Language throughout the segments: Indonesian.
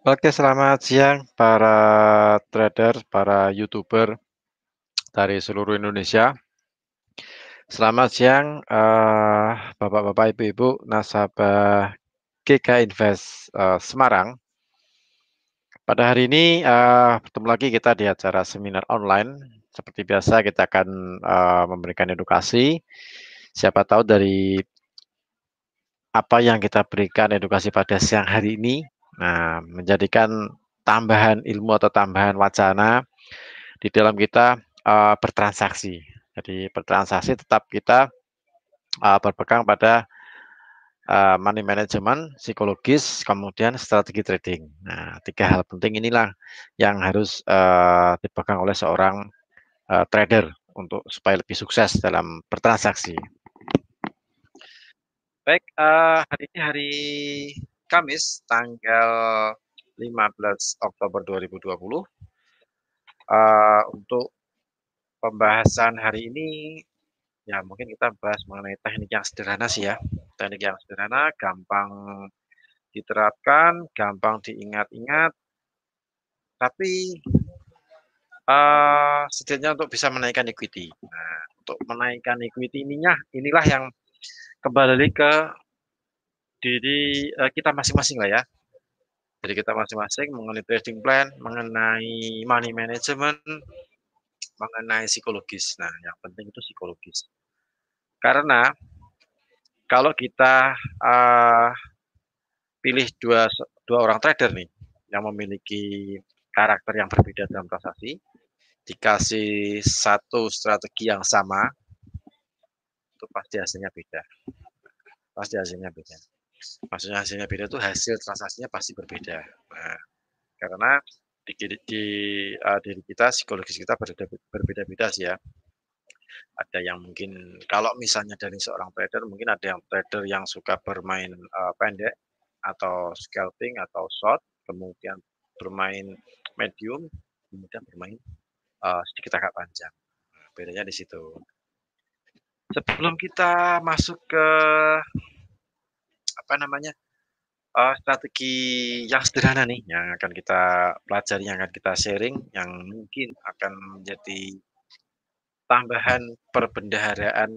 Oke, selamat siang para trader, para YouTuber dari seluruh Indonesia. Selamat siang, bapak-bapak, ibu-ibu, nasabah GK Invest, Semarang. Pada hari ini, bertemu lagi kita di acara seminar online. Seperti biasa kita akan, memberikan edukasi. Siapa tahu dari apa yang kita berikan edukasi pada siang hari ini, nah menjadikan tambahan ilmu atau tambahan wacana di dalam kita, bertransaksi. Jadi bertransaksi tetap kita, berpegang pada, money management, psikologis, kemudian strategi trading. Nah, 3 hal penting inilah yang harus, dipegang oleh seorang, trader untuk supaya lebih sukses dalam bertransaksi. Baik, hari ini hari Kamis, tanggal 15 Oktober 2020, untuk pembahasan hari ini. Ya, mungkin kita bahas mengenai teknik yang sederhana sih ya. Teknik yang sederhana, gampang diterapkan, gampang diingat-ingat, tapi setidaknya untuk bisa menaikkan equity. Nah, untuk menaikkan equity inilah yang kembali ke diri kita masing-masing lah ya. Jadi kita masing-masing mengenai trading plan, mengenai money management, mengenai psikologis. Nah, yang penting itu psikologis. Karena kalau kita pilih dua orang trader nih yang memiliki karakter yang berbeda dalam transaksi, dikasih satu strategi yang sama, itu pasti hasilnya beda. Pasti hasilnya beda. Maksudnya hasilnya beda itu hasil transaksinya pasti berbeda. Nah, karena diri kita, psikologis kita berbeda-beda sih ya. Ada yang mungkin kalau misalnya dari seorang trader, mungkin ada yang trader yang suka bermain pendek atau scalping atau short, kemudian bermain medium, kemudian bermain sedikit agak panjang. Nah, bedanya di situ. Sebelum kita masuk ke apa namanya strategi yang sederhana nih, yang akan kita pelajari, yang akan kita sharing, yang mungkin akan menjadi tambahan perbendaharaan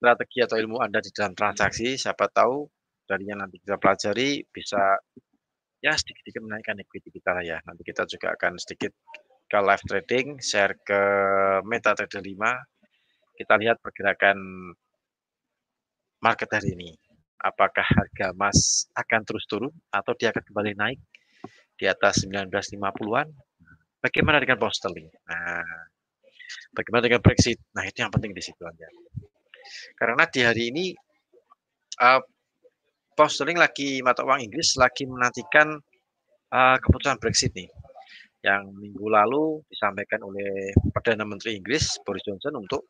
strategi atau ilmu Anda di dalam transaksi. Siapa tahu dari yang nanti kita pelajari bisa ya sedikit-sedikit menaikkan equity kita lah ya. Nanti kita juga akan sedikit ke live trading, share ke MetaTrader 5. Kita lihat pergerakan market hari ini. Apakah harga emas akan terus turun atau dia akan kembali naik di atas 1950-an? Bagaimana dengan pound sterling? Nah, bagaimana dengan Brexit? Nah, itu yang penting di situ aja. Karena di hari ini uh, pound sterling lagi mata uang Inggris lagi menantikan keputusan Brexit nih, yang minggu lalu disampaikan oleh Perdana Menteri Inggris Boris Johnson untuk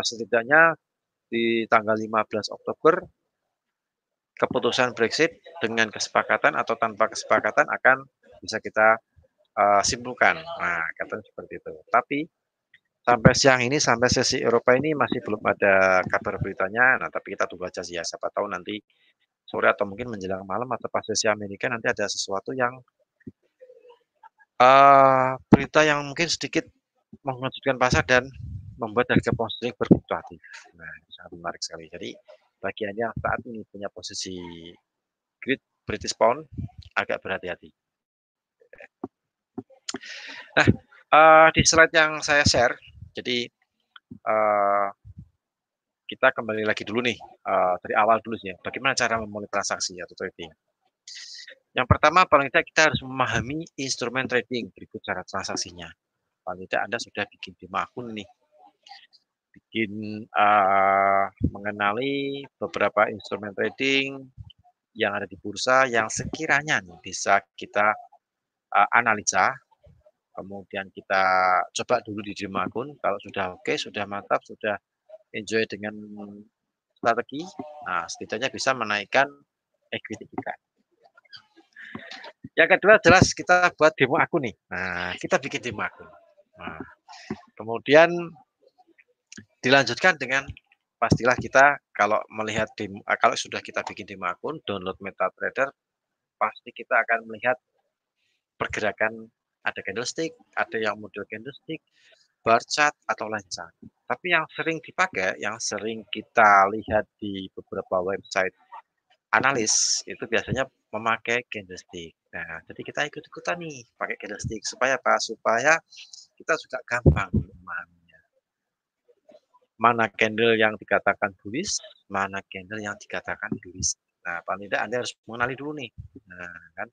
setidaknya di tanggal 15 Oktober keputusan Brexit dengan kesepakatan atau tanpa kesepakatan akan bisa kita simpulkan. Nah, katanya seperti itu. Tapi sampai siang ini, sampai sesi Eropa ini masih belum ada kabar beritanya. Nah, tapi kita tunggu aja sih ya. Siapa tahu nanti sore atau mungkin menjelang malam atau pas sesi Amerika nanti ada sesuatu yang berita yang mungkin sedikit mengejutkan pasar dan membuat harga pound sterling berfluktuatif. Nah, sangat menarik sekali. Jadi bagi Anda yang saat ini punya posisi Great British Pound, agak berhati-hati. Nah, di slide yang saya share, jadi uh, kita kembali lagi dulu nih dari awal dulu sih ya. Bagaimana cara memulai transaksi atau trading? Yang pertama, paling tidak kita harus memahami instrumen trading berikut cara transaksinya. Paling tidak Anda sudah bikin demo akun nih, bikin mengenali beberapa instrumen trading yang ada di bursa yang sekiranya nih bisa kita analisa, kemudian kita coba dulu di demo akun. Kalau sudah oke, sudah mantap, sudah enjoy dengan strategi, nah setidaknya bisa menaikkan equity kita. Yang kedua jelas kita buat demo akun nih. Nah, kita bikin demo akun. Nah, kemudian dilanjutkan dengan pastilah kita kalau melihat demo, kalau sudah kita bikin demo akun, download MetaTrader, pasti kita akan melihat pergerakan ada candlestick, ada yang model candlestick, bar chart, atau line chart. Tapi yang sering dipakai, yang sering kita lihat di beberapa website analis, itu biasanya memakai candlestick. Nah, jadi kita ikut-ikutan nih pakai candlestick. Supaya apa? Supaya kita juga gampang memahaminya. Mana candle yang dikatakan bullish, mana candle yang dikatakan bearish. Nah, paling tidak Anda harus mengenali dulu nih. Nah, kan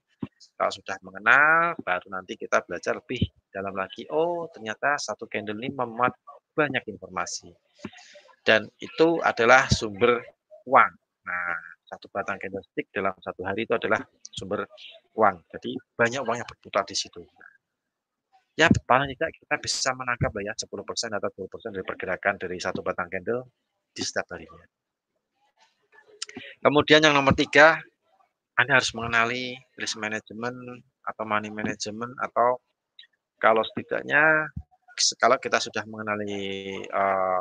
kalau sudah mengenal, baru nanti kita belajar lebih dalam lagi. Oh, ternyata satu candle ini memuat banyak informasi. Dan itu adalah sumber uang. Nah, satu batang candlestick dalam satu hari itu adalah sumber uang. Jadi banyak uang yang berputar di situ. Ya, paling tidak kita bisa menangkap lah ya 10% atau 20% dari pergerakan dari satu batang candle di setiap harinya. Kemudian yang nomor 3, Anda harus mengenali risk management atau money management, atau kalau setidaknya kalau kita sudah mengenali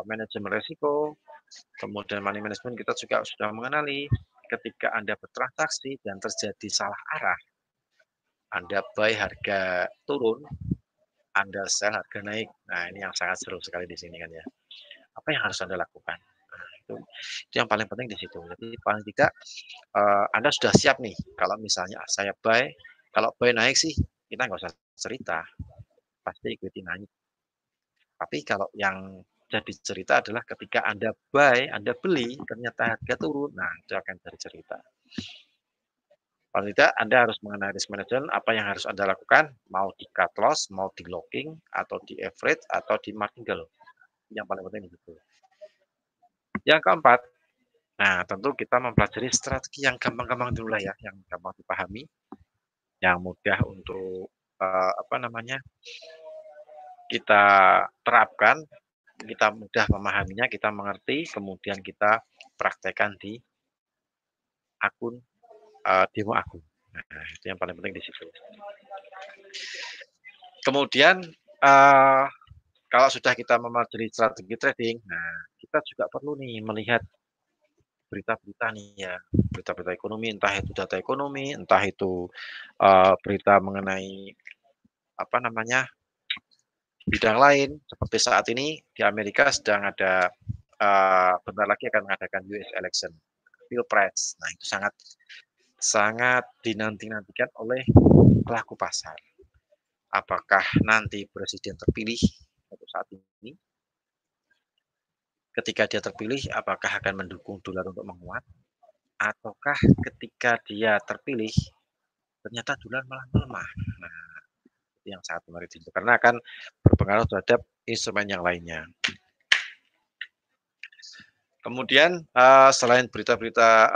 manajemen risiko, kemudian money management, kita juga sudah mengenali ketika Anda bertransaksi dan terjadi salah arah, Anda buy harga turun, Anda sell harga naik. Nah, ini yang sangat seru sekali di sini kan ya. Apa yang harus Anda lakukan? Nah, itu yang paling penting di situ. Jadi paling tidak Anda sudah siap nih. Kalau misalnya saya buy, kalau buy naik sih kita nggak usah cerita, pasti ikuti naik. Tapi kalau yang jadi cerita adalah ketika Anda buy, Anda beli, ternyata harga turun, nah itu akan jadi cerita. Paling tidak Anda harus mengenai risk management, apa yang harus Anda lakukan, mau di cut loss, mau di locking, atau di average, atau di martingale. Yang paling penting itu. Yang keempat, nah tentu kita mempelajari strategi yang gampang-gampang dulu lah ya, yang gampang dipahami, yang mudah untuk apa namanya kita terapkan, kita mudah memahaminya, kita mengerti, kemudian kita praktekkan di akun demo akun. Nah, itu yang paling penting di situ. Kemudian kalau sudah kita mempelajari strategi trading, nah kita juga perlu nih melihat berita-berita nih ya, berita-berita ekonomi, entah itu data ekonomi, entah itu berita mengenai apa namanya bidang lain. Seperti saat ini di Amerika sedang ada bentar lagi akan mengadakan US election, Pilpres. Nah itu sangat sangat dinanti-nantikan oleh pelaku pasar. Apakah nanti presiden terpilih untuk saat ini? Ketika dia terpilih, apakah akan mendukung dolar untuk menguat? Ataukah ketika dia terpilih, ternyata dolar malah melemah? Nah, itu yang sangat menarik itu. Karena akan berpengaruh terhadap instrumen yang lainnya. Kemudian selain berita-berita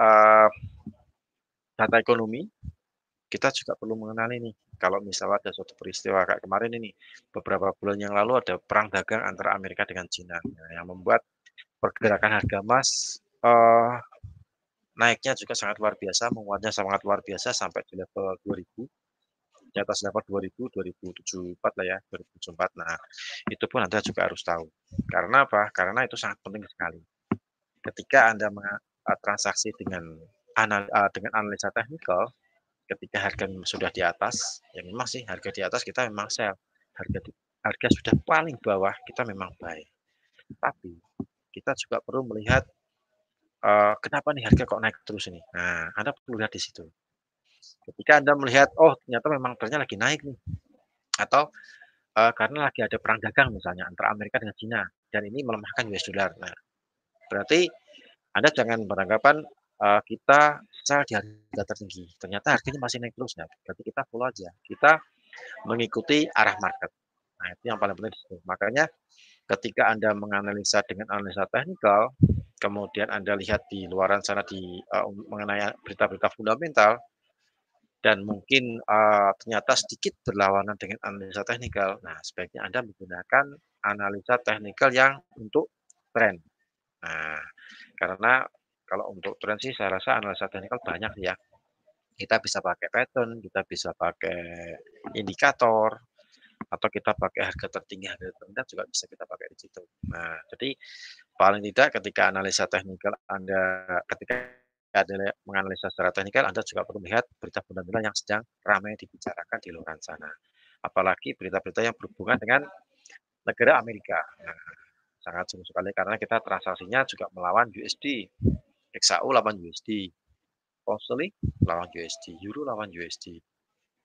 data ekonomi, kita juga perlu mengenali nih, kalau misalnya ada suatu peristiwa kayak kemarin ini, beberapa bulan yang lalu ada perang dagang antara Amerika dengan Cina, yang membuat pergerakan harga emas naiknya juga sangat luar biasa, menguatnya sangat luar biasa sampai di level 2000, di atas level 2000, 2074 lah ya, 2074. Nah, itu pun Anda juga harus tahu. Karena apa? Karena itu sangat penting sekali. Ketika Anda transaksi dengan analisa teknikal, ketika harga sudah di atas, ya memang sih harga di atas kita memang sell. Harga sudah paling bawah kita memang buy. Tapi kita juga perlu melihat kenapa nih harga kok naik terus ini. Nah, Anda perlu lihat di situ. Ketika Anda melihat, oh ternyata memang trennya lagi naik nih, atau karena lagi ada perang dagang misalnya antara Amerika dengan Cina, dan ini melemahkan US dollar. Nah, berarti Anda jangan beranggapan kita sell di harga tertinggi, ternyata harganya masih naik terus. Nah, berarti kita follow aja, kita mengikuti arah market. Nah, itu yang paling penting di situ. Makanya ketika Anda menganalisa dengan analisa teknikal, kemudian Anda lihat di luaran sana mengenai berita-berita fundamental, dan mungkin ternyata sedikit berlawanan dengan analisa teknikal. Nah, sebaiknya Anda menggunakan analisa teknikal yang untuk tren. Nah, karena kalau untuk tren sih saya rasa analisa teknikal banyak ya. Kita bisa pakai pattern, kita bisa pakai indikator, atau kita pakai harga tertinggi, harga terendah juga bisa kita pakai di situ. Nah, jadi paling tidak ketika analisa teknikal Anda, ketika ketika Anda menganalisa secara teknikal, Anda juga perlu melihat berita fundamental yang sedang ramai dibicarakan di luar sana. Apalagi berita-berita yang berhubungan dengan negara Amerika. Nah, sangat seru sekali karena kita transaksinya juga melawan USD, XAU lawan USD, pound sterling lawan USD, euro lawan USD,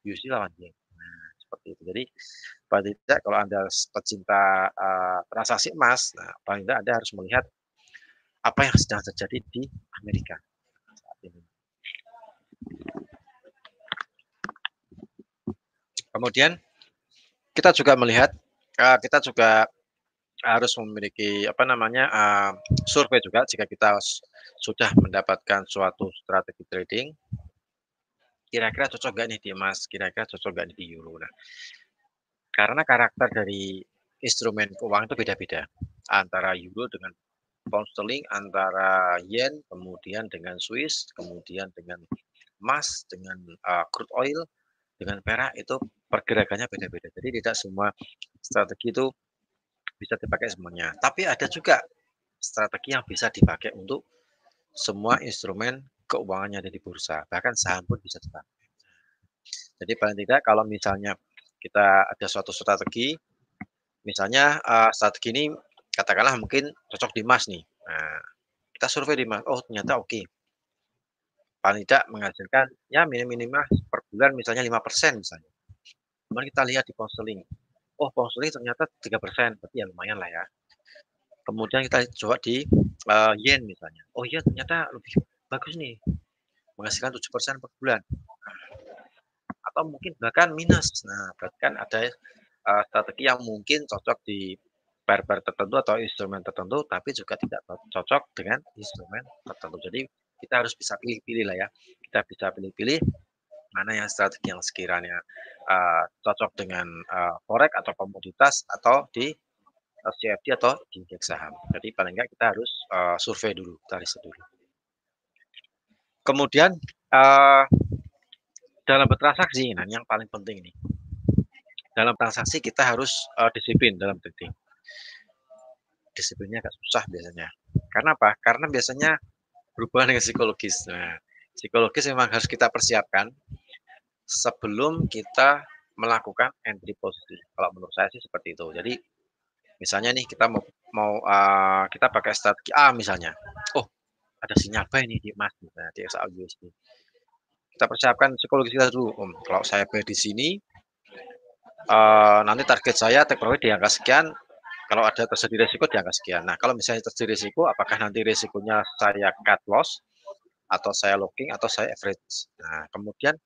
USD lawan yen. Nah, seperti itu. Jadi paling tidak kalau Anda pecinta transaksi emas, nah paling tidak Anda harus melihat apa yang sedang terjadi di Amerika saat ini. Kemudian kita juga melihat, kita juga harus memiliki apa namanya, survei juga jika kita sudah mendapatkan suatu strategi trading, kira-kira cocok nggak nih di emas, kira-kira cocok nggak nih di euro. Nah, karena karakter dari instrumen keuangan itu beda-beda, antara euro dengan pound sterling, antara yen, kemudian dengan Swiss, kemudian dengan emas, dengan crude oil, dengan perak itu pergerakannya beda-beda. Jadi tidak semua strategi itu bisa dipakai semuanya. Tapi ada juga strategi yang bisa dipakai untuk semua instrumen keuangan yang ada di bursa, bahkan saham pun bisa dipakai. Jadi paling tidak kalau misalnya kita ada suatu strategi, misalnya strategi ini katakanlah mungkin cocok di emas nih. Nah, kita survei di emas, oh ternyata oke. Paling tidak menghasilkan ya minimal per bulan misalnya 5% misalnya. Kemudian kita lihat di pound sterling. Oh, pound sterling ternyata 3%, berarti ya lumayan lah ya. Kemudian kita coba di yen misalnya. Oh iya ternyata lebih bagus nih, menghasilkan 7% per bulan. Atau mungkin bahkan minus. Nah, berarti kan ada strategi yang mungkin cocok di pair-pair tertentu atau instrumen tertentu, tapi juga tidak cocok dengan instrumen tertentu. Jadi kita harus bisa pilih-pilih lah ya. Kita bisa pilih-pilih mana yang strategi yang sekiranya cocok dengan forex atau komoditas atau di CFD atau di indeks saham. Jadi paling enggak kita harus survei dulu, kita riset dulu. Kemudian dalam bertransaksi, nah yang paling penting ini, dalam transaksi kita harus disiplin dalam trading. Disiplinnya agak susah biasanya. Karena apa? Karena biasanya berhubungan dengan psikologis. Nah, psikologis memang harus kita persiapkan sebelum kita melakukan entry posisi. Kalau menurut saya sih seperti itu. Jadi misalnya nih kita mau kita pakai strategi A misalnya. Oh, ada sinyal buy nih di emas, nah, di XAUUSD. Kita persiapkan psikologis kita dulu. Kalau saya buy di sini, nanti target saya take profit di angka sekian. Kalau ada terjadi risiko di angka sekian. Nah, kalau misalnya terjadi risiko, apakah nanti risikonya saya cut loss, atau saya locking, atau saya average. Nah, kemudian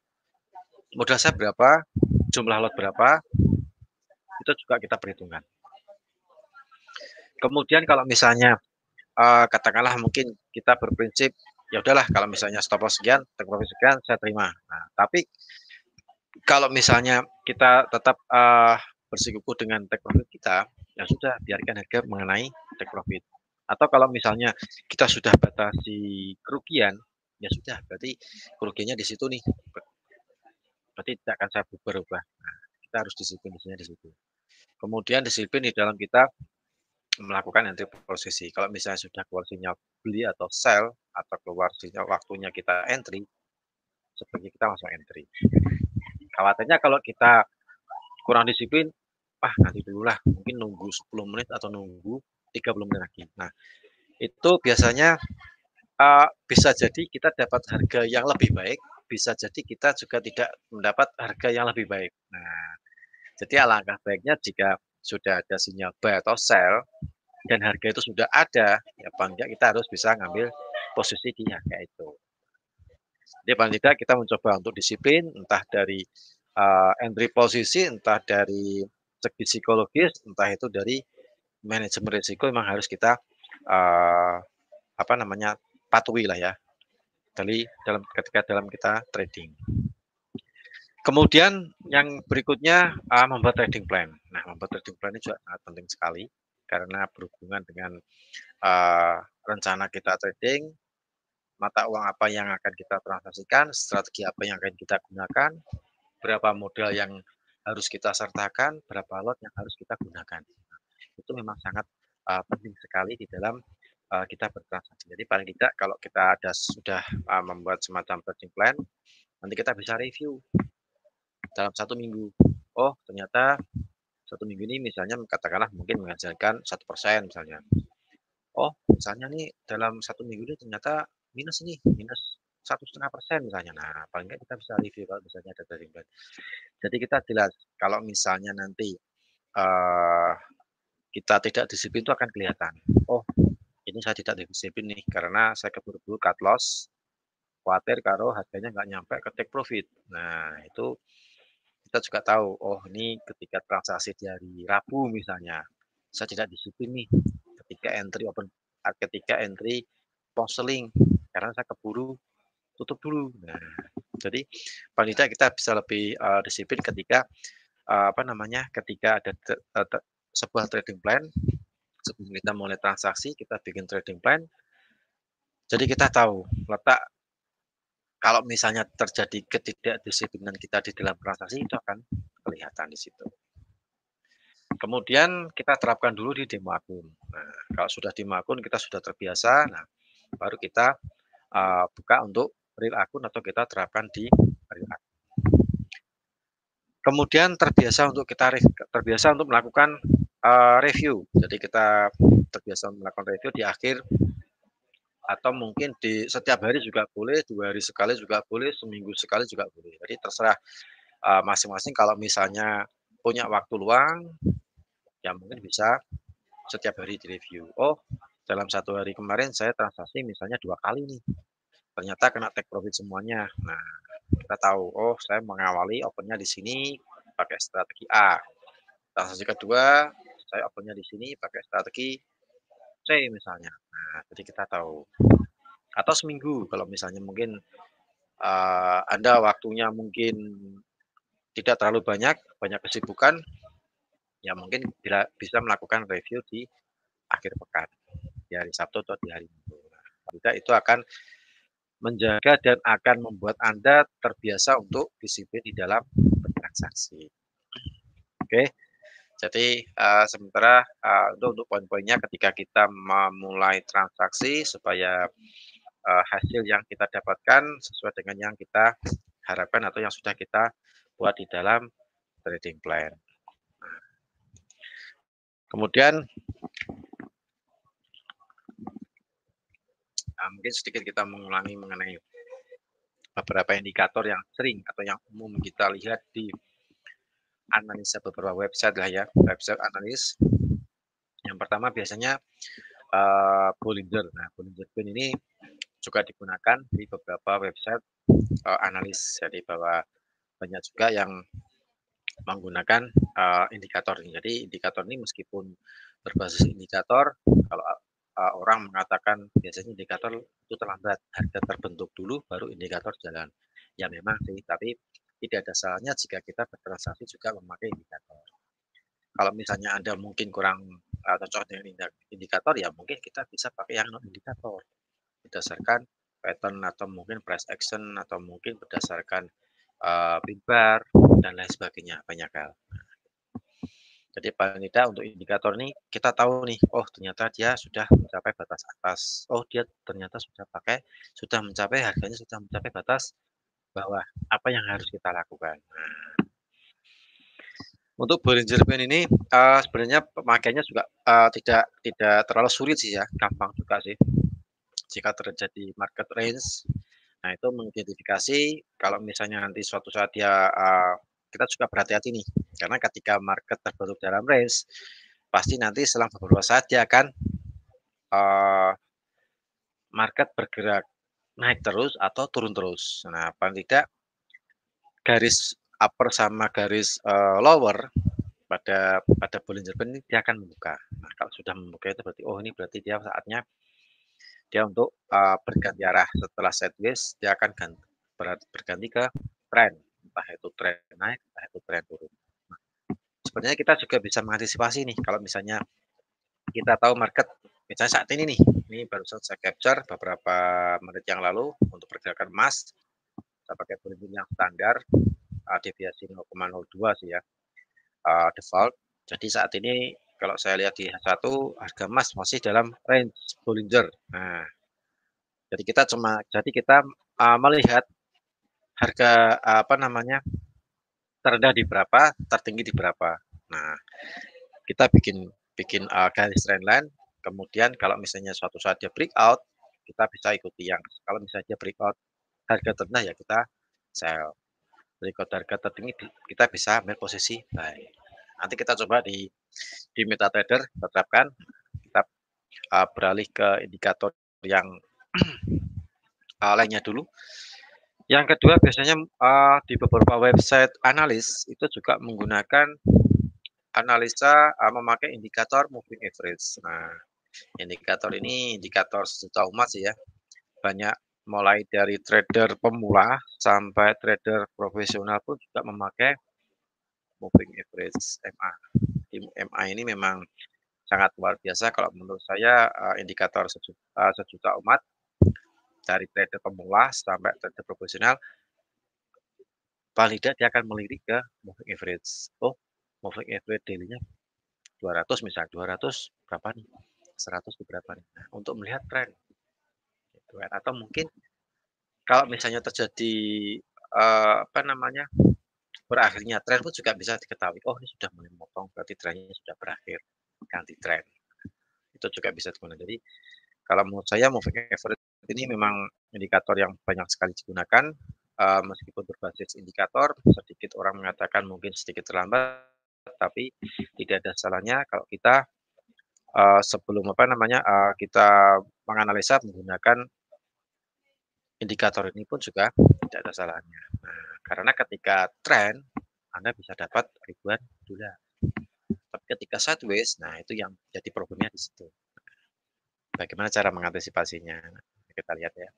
modal saya berapa, jumlah lot berapa, itu juga kita perhitungkan. Kemudian kalau misalnya katakanlah mungkin kita berprinsip ya udahlah kalau misalnya stop loss sekian, take profit sekian, saya terima. Nah, tapi kalau misalnya kita tetap bersikukuh dengan take profit kita, ya sudah biarkan harga mengenai take profit. Atau kalau misalnya kita sudah batasi kerugian, ya sudah berarti kerugiannya di situ nih. Berarti tidak akan saya berubah. Nah, kita harus disiplin di situ. Kemudian disiplin di dalam kita melakukan entry posisi. Kalau misalnya sudah keluar sinyal beli atau sell atau keluar sinyal waktunya kita entry, sebaiknya kita langsung entry. Khawatirnya kalau kita kurang disiplin, nanti dulu lah, mungkin nunggu 10 menit atau nunggu 30 menit lagi. Nah, itu biasanya bisa jadi kita dapat harga yang lebih baik, bisa jadi kita juga tidak mendapat harga yang lebih baik. Nah, jadi alangkah baiknya jika sudah ada sinyal buy atau sell dan harga itu sudah ada, ya paling tidak kita harus bisa ngambil posisi di harga itu. Jadi paling tidak kita mencoba untuk disiplin, entah dari entry posisi, entah dari segi psikologis, entah itu dari manajemen risiko memang harus kita patuhi lah ya ketika dalam kita trading. Kemudian yang berikutnya membuat trading plan. Nah, membuat trading plan ini juga sangat penting sekali karena berhubungan dengan rencana kita trading, mata uang apa yang akan kita transaksikan, strategi apa yang akan kita gunakan, berapa modal yang harus kita sertakan, berapa lot yang harus kita gunakan. Itu memang sangat penting sekali di dalam kita bertransaksi. Jadi paling tidak kalau kita sudah membuat semacam trading plan, nanti kita bisa review dalam 1 minggu. Oh ternyata 1 minggu ini misalnya katakanlah mungkin menghasilkan 1% misalnya. Oh misalnya nih dalam 1 minggu ini ternyata minus ini, minus 1,5% misalnya. Nah paling nggak kita bisa review kalau misalnya ada trading plan. Jadi kita jelas kalau misalnya nanti kita tidak disiplin itu akan kelihatan. Oh ini saya tidak disiplin nih karena saya keburu-buru cut loss, khawatir kalau harganya nggak nyampe ke take profit. Nah itu kita juga tahu, oh ini ketika transaksi di hari Rabu misalnya, saya tidak disiplin nih ketika entry post-selling karena saya keburu tutup dulu. Nah, jadi paling tidak kita bisa lebih disiplin ketika ketika ada sebuah trading plan sebelum kita mulai transaksi kita bikin trading plan. Jadi kita tahu letak kalau misalnya terjadi ketidakdisiplinan kita di dalam transaksi itu akan kelihatan di situ. Kemudian kita terapkan dulu di demo akun. Nah, kalau sudah demo akun kita sudah terbiasa, nah baru kita buka untuk real akun atau kita terapkan di real akun. Kemudian terbiasa untuk melakukan review. Jadi kita terbiasa melakukan review di akhir atau mungkin di setiap hari juga boleh, 2 hari sekali juga boleh, seminggu sekali juga boleh. Jadi terserah masing-masing kalau misalnya punya waktu luang, ya mungkin bisa setiap hari direview. Oh, dalam 1 hari kemarin saya transaksi misalnya 2 kali nih, ternyata kena take profit semuanya. Nah, kita tahu, oh saya mengawali opennya di sini pakai strategi A. Transaksi kedua, saya opennya di sini pakai strategi C misalnya. Nah, jadi kita tahu. Atau seminggu kalau misalnya mungkin Anda waktunya mungkin tidak terlalu banyak kesibukan, ya mungkin bisa melakukan review di akhir pekan, di hari Sabtu atau di hari Minggu. Nah, itu akan menjaga dan akan membuat Anda terbiasa untuk disiplin di dalam bertransaksi. Oke, jadi sementara untuk poin-poinnya ketika kita memulai transaksi supaya hasil yang kita dapatkan sesuai dengan yang kita harapkan atau yang sudah kita buat di dalam trading plan. Kemudian mungkin sedikit kita mengulangi mengenai beberapa indikator yang sering atau yang umum kita lihat di analisa beberapa website lah ya, website analis. Yang pertama biasanya Bollinger. Nah, Bollinger Band ini juga digunakan di beberapa website analis. Jadi bahwa banyak juga yang menggunakan indikator ini. Jadi indikator ini meskipun berbasis indikator, kalau orang mengatakan biasanya indikator itu terlambat, harga terbentuk dulu baru indikator jalan. Ya memang sih, tapi tidak ada salahnya jika kita bertransaksi juga memakai indikator. Kalau misalnya Anda mungkin kurang cocok dengan indikator, ya mungkin kita bisa pakai yang non indikator berdasarkan pattern atau mungkin price action atau mungkin berdasarkan pin bar dan lain sebagainya, banyak hal. Jadi paling tidak untuk indikator ini kita tahu nih, oh ternyata dia sudah mencapai batas atas. Oh dia ternyata sudah mencapai harganya sudah mencapai batas bawah. Apa yang harus kita lakukan? Nah, untuk Bollinger Band ini sebenarnya pemakaiannya juga tidak terlalu sulit sih ya, gampang juga sih. Jika terjadi market range, nah itu mengidentifikasi kalau misalnya nanti suatu saat dia kita juga berhati-hati nih, karena ketika market terbentuk dalam range, pasti nanti selang beberapa saat dia akan market bergerak naik terus atau turun terus. Nah, paling tidak garis upper sama garis lower pada Bollinger Band ini dia akan membuka. Nah, kalau sudah membuka itu berarti oh ini berarti dia saatnya dia untuk berganti arah. Setelah sideways dia akan berganti ke trend, entah itu trend naik, entah itu trend turun. Nah, sebenarnya kita juga bisa mengantisipasi nih kalau misalnya kita tahu market misalnya saat ini nih, ini barusan saya capture beberapa menit yang lalu untuk pergerakan emas, saya pakai Bollinger yang standar, deviasi 0,02 sih ya, default. Jadi saat ini Kalau saya lihat di H1 harga emas masih dalam range Bollinger. Nah, jadi kita melihat harga apa namanya terendah di berapa, tertinggi di berapa. Nah, kita bikin bikin garis trendline. Kemudian kalau misalnya suatu saat dia breakout, kita bisa ikuti yang kalau misalnya dia breakout harga terendah ya kita sell. Breakout harga tertinggi kita bisa ambil posisi buy. Nanti kita coba di MetaTrader kita terapkan. Kita beralih ke indikator yang lainnya dulu. Yang kedua biasanya di beberapa website analis itu juga menggunakan analisa memakai indikator moving average. Nah, indikator ini indikator sejuta umat sih ya. Banyak mulai dari trader pemula sampai trader profesional pun juga memakai moving average MA. MA ini memang sangat luar biasa kalau menurut saya indikator sejuta umat dari trader pemula sampai trader profesional paling tidak dia akan melirik ke moving average. Oh, moving average daily-nya 200 misalnya, 200 berapa nih? 100 berapa nih? Nah, untuk melihat tren. Gitu kan. Atau mungkin kalau misalnya terjadi apa namanya? Berakhirnya tren pun juga bisa diketahui. Oh, ini sudah mulai memotong, berarti trennya sudah berakhir. Ganti tren. Itu juga bisa digunakan. Jadi, kalau menurut saya moving average ini memang indikator yang banyak sekali digunakan. Meskipun berbasis indikator, sedikit orang mengatakan mungkin sedikit terlambat, tapi tidak ada salahnya kalau kita sebelum apa namanya kita menganalisa menggunakan indikator ini pun juga tidak ada salahnya. Nah, karena ketika tren Anda bisa dapat ribuan dolar. Tapi ketika sideways, nah itu yang jadi problemnya di situ. Bagaimana cara mengantisipasinya? Kita lihat ya.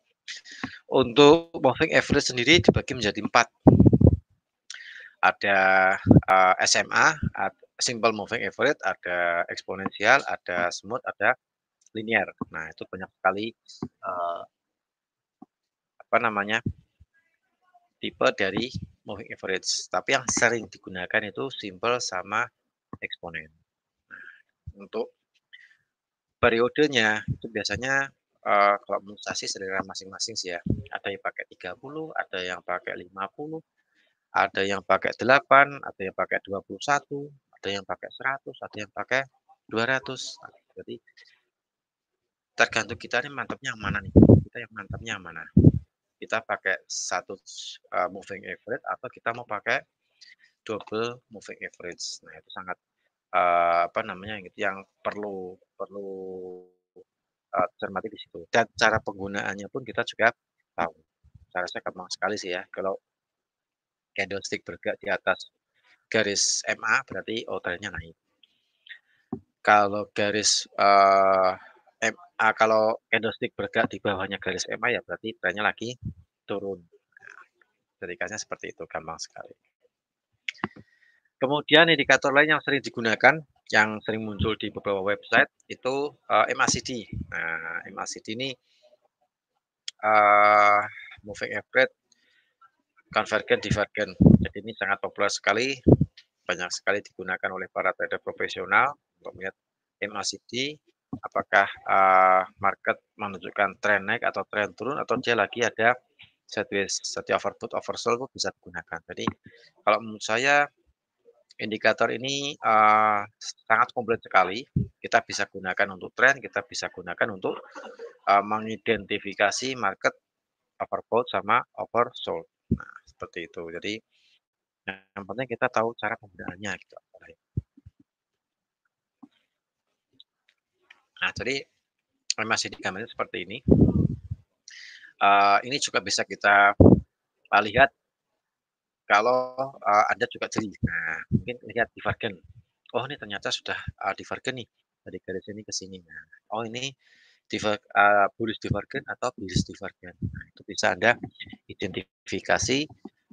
Untuk moving average sendiri dibagi menjadi 4. Ada SMA, simple moving average, ada eksponensial, ada smooth, ada linear. Nah, itu banyak sekali apa namanya tipe dari moving average. Tapi yang sering digunakan itu simple sama eksponen. Nah, untuk periodenya itu biasanya kalau menurut saya sih selera masing-masing sih ya. Ada yang pakai 30, ada yang pakai 50, ada yang pakai 8, ada yang pakai 21, ada yang pakai 100, ada yang pakai 200. Nah, jadi tergantung kita nih mantapnya yang mana nih. Kita yang mantapnya yang mana. Kita pakai satu moving average atau kita mau pakai double moving average. Nah, itu sangat apa namanya gitu yang perlu perlu cermati di situ. Dan cara penggunaannya pun kita juga tahu. Saya rasa gampang sekali sih ya. Kalau candlestick bergerak di atas garis MA berarti oh trennya naik. Kalau garis MA kalau candlestick bergerak di bawahnya garis MA ya berarti trennya lagi turun. Ceritanya seperti itu, gampang sekali. Kemudian indikator lain yang sering digunakan, yang sering muncul di beberapa website itu MACD. Nah, MACD ini moving average convergent divergent. Jadi ini sangat populer sekali, banyak sekali digunakan oleh para trader profesional untuk melihat MACD apakah market menunjukkan tren naik atau tren turun atau dia lagi ada sideways, setiap overbought oversold pun bisa digunakan. Jadi kalau menurut saya indikator ini sangat komplit sekali. Kita bisa gunakan untuk tren, kita bisa gunakan untuk mengidentifikasi market overbought sama oversold. Nah, seperti itu. Jadi yang penting kita tahu cara penggunaannya gitu. Nah, jadi masih di gambarnya seperti ini. Ini juga bisa kita lihat kalau Anda juga jeli. Nah, mungkin lihat divergen. Oh, ini ternyata sudah divergen nih dari garis ini ke sini. Nah, oh ini bullish divergen atau bearish divergen. Nah, itu bisa Anda identifikasi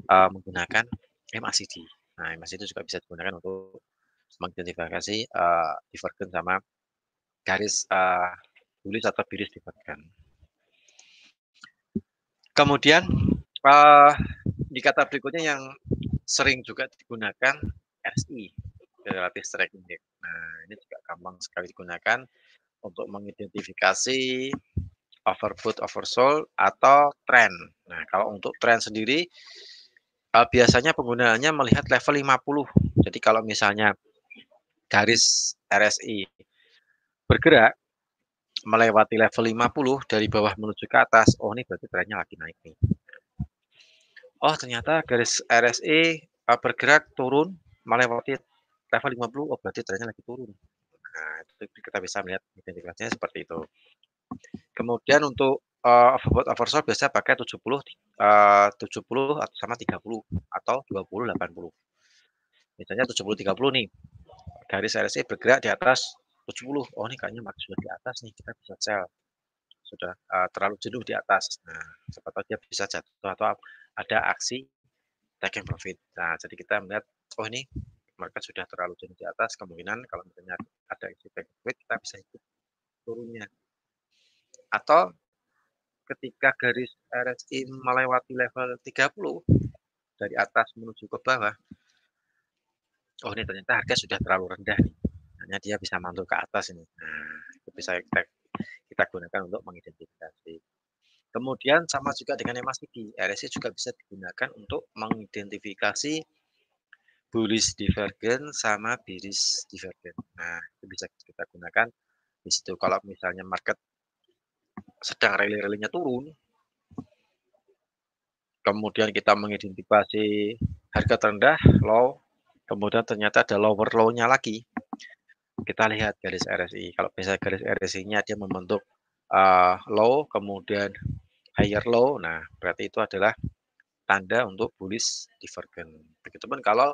menggunakan MACD. Nah, MACD juga bisa digunakan untuk mengidentifikasi divergen sama garis bullish atau bearish divergen. Kemudian indikator berikutnya yang sering juga digunakan RSI, Relative Strike Index. Nah, ini juga gampang sekali digunakan untuk mengidentifikasi overbought, oversold, atau tren. Nah, kalau untuk tren sendiri, biasanya penggunaannya melihat level 50. Jadi kalau misalnya garis RSI bergerak melewati level 50 dari bawah menuju ke atas, oh ini berarti trennya lagi naik nih. Oh ternyata garis RSI bergerak turun melewati level 50, oh berarti trennya lagi turun. Nah, itu kita bisa melihat identifikasinya seperti itu. Kemudian untuk overbought oversold biasanya pakai 70 sama 30 atau 20 80. Misalnya 70 30 nih. Garis RSI bergerak di atas 70. Oh, ini kayaknya market sudah di atas nih, kita bisa sell. Sudah terlalu jenuh di atas. Nah, siapa tahu dia bisa jatuh atau ada aksi taking profit. Nah, jadi kita melihat oh ini market sudah terlalu jenuh di atas, kemungkinan kalau misalnya ada aksi taking profit kita bisa ikut turunnya. Atau ketika garis RSI melewati level 30 dari atas menuju ke bawah, oh ini ternyata harga sudah terlalu rendah nih. Hanya dia bisa mantul ke atas ini. Nah, itu bisa kita gunakan untuk mengidentifikasi. Kemudian sama juga dengan MACD, RSI juga bisa digunakan untuk mengidentifikasi bullish divergence sama bearish divergence. Nah, itu bisa kita gunakan di situ. Kalau misalnya market sedang rally-rally-nya turun, kemudian kita mengidentifikasi harga terendah, low, kemudian ternyata ada lower low-nya lagi. Kita lihat garis RSI. Kalau misalnya garis RSI-nya dia membentuk low, kemudian higher low, nah berarti itu adalah tanda untuk bullish divergence. Begitupun kalau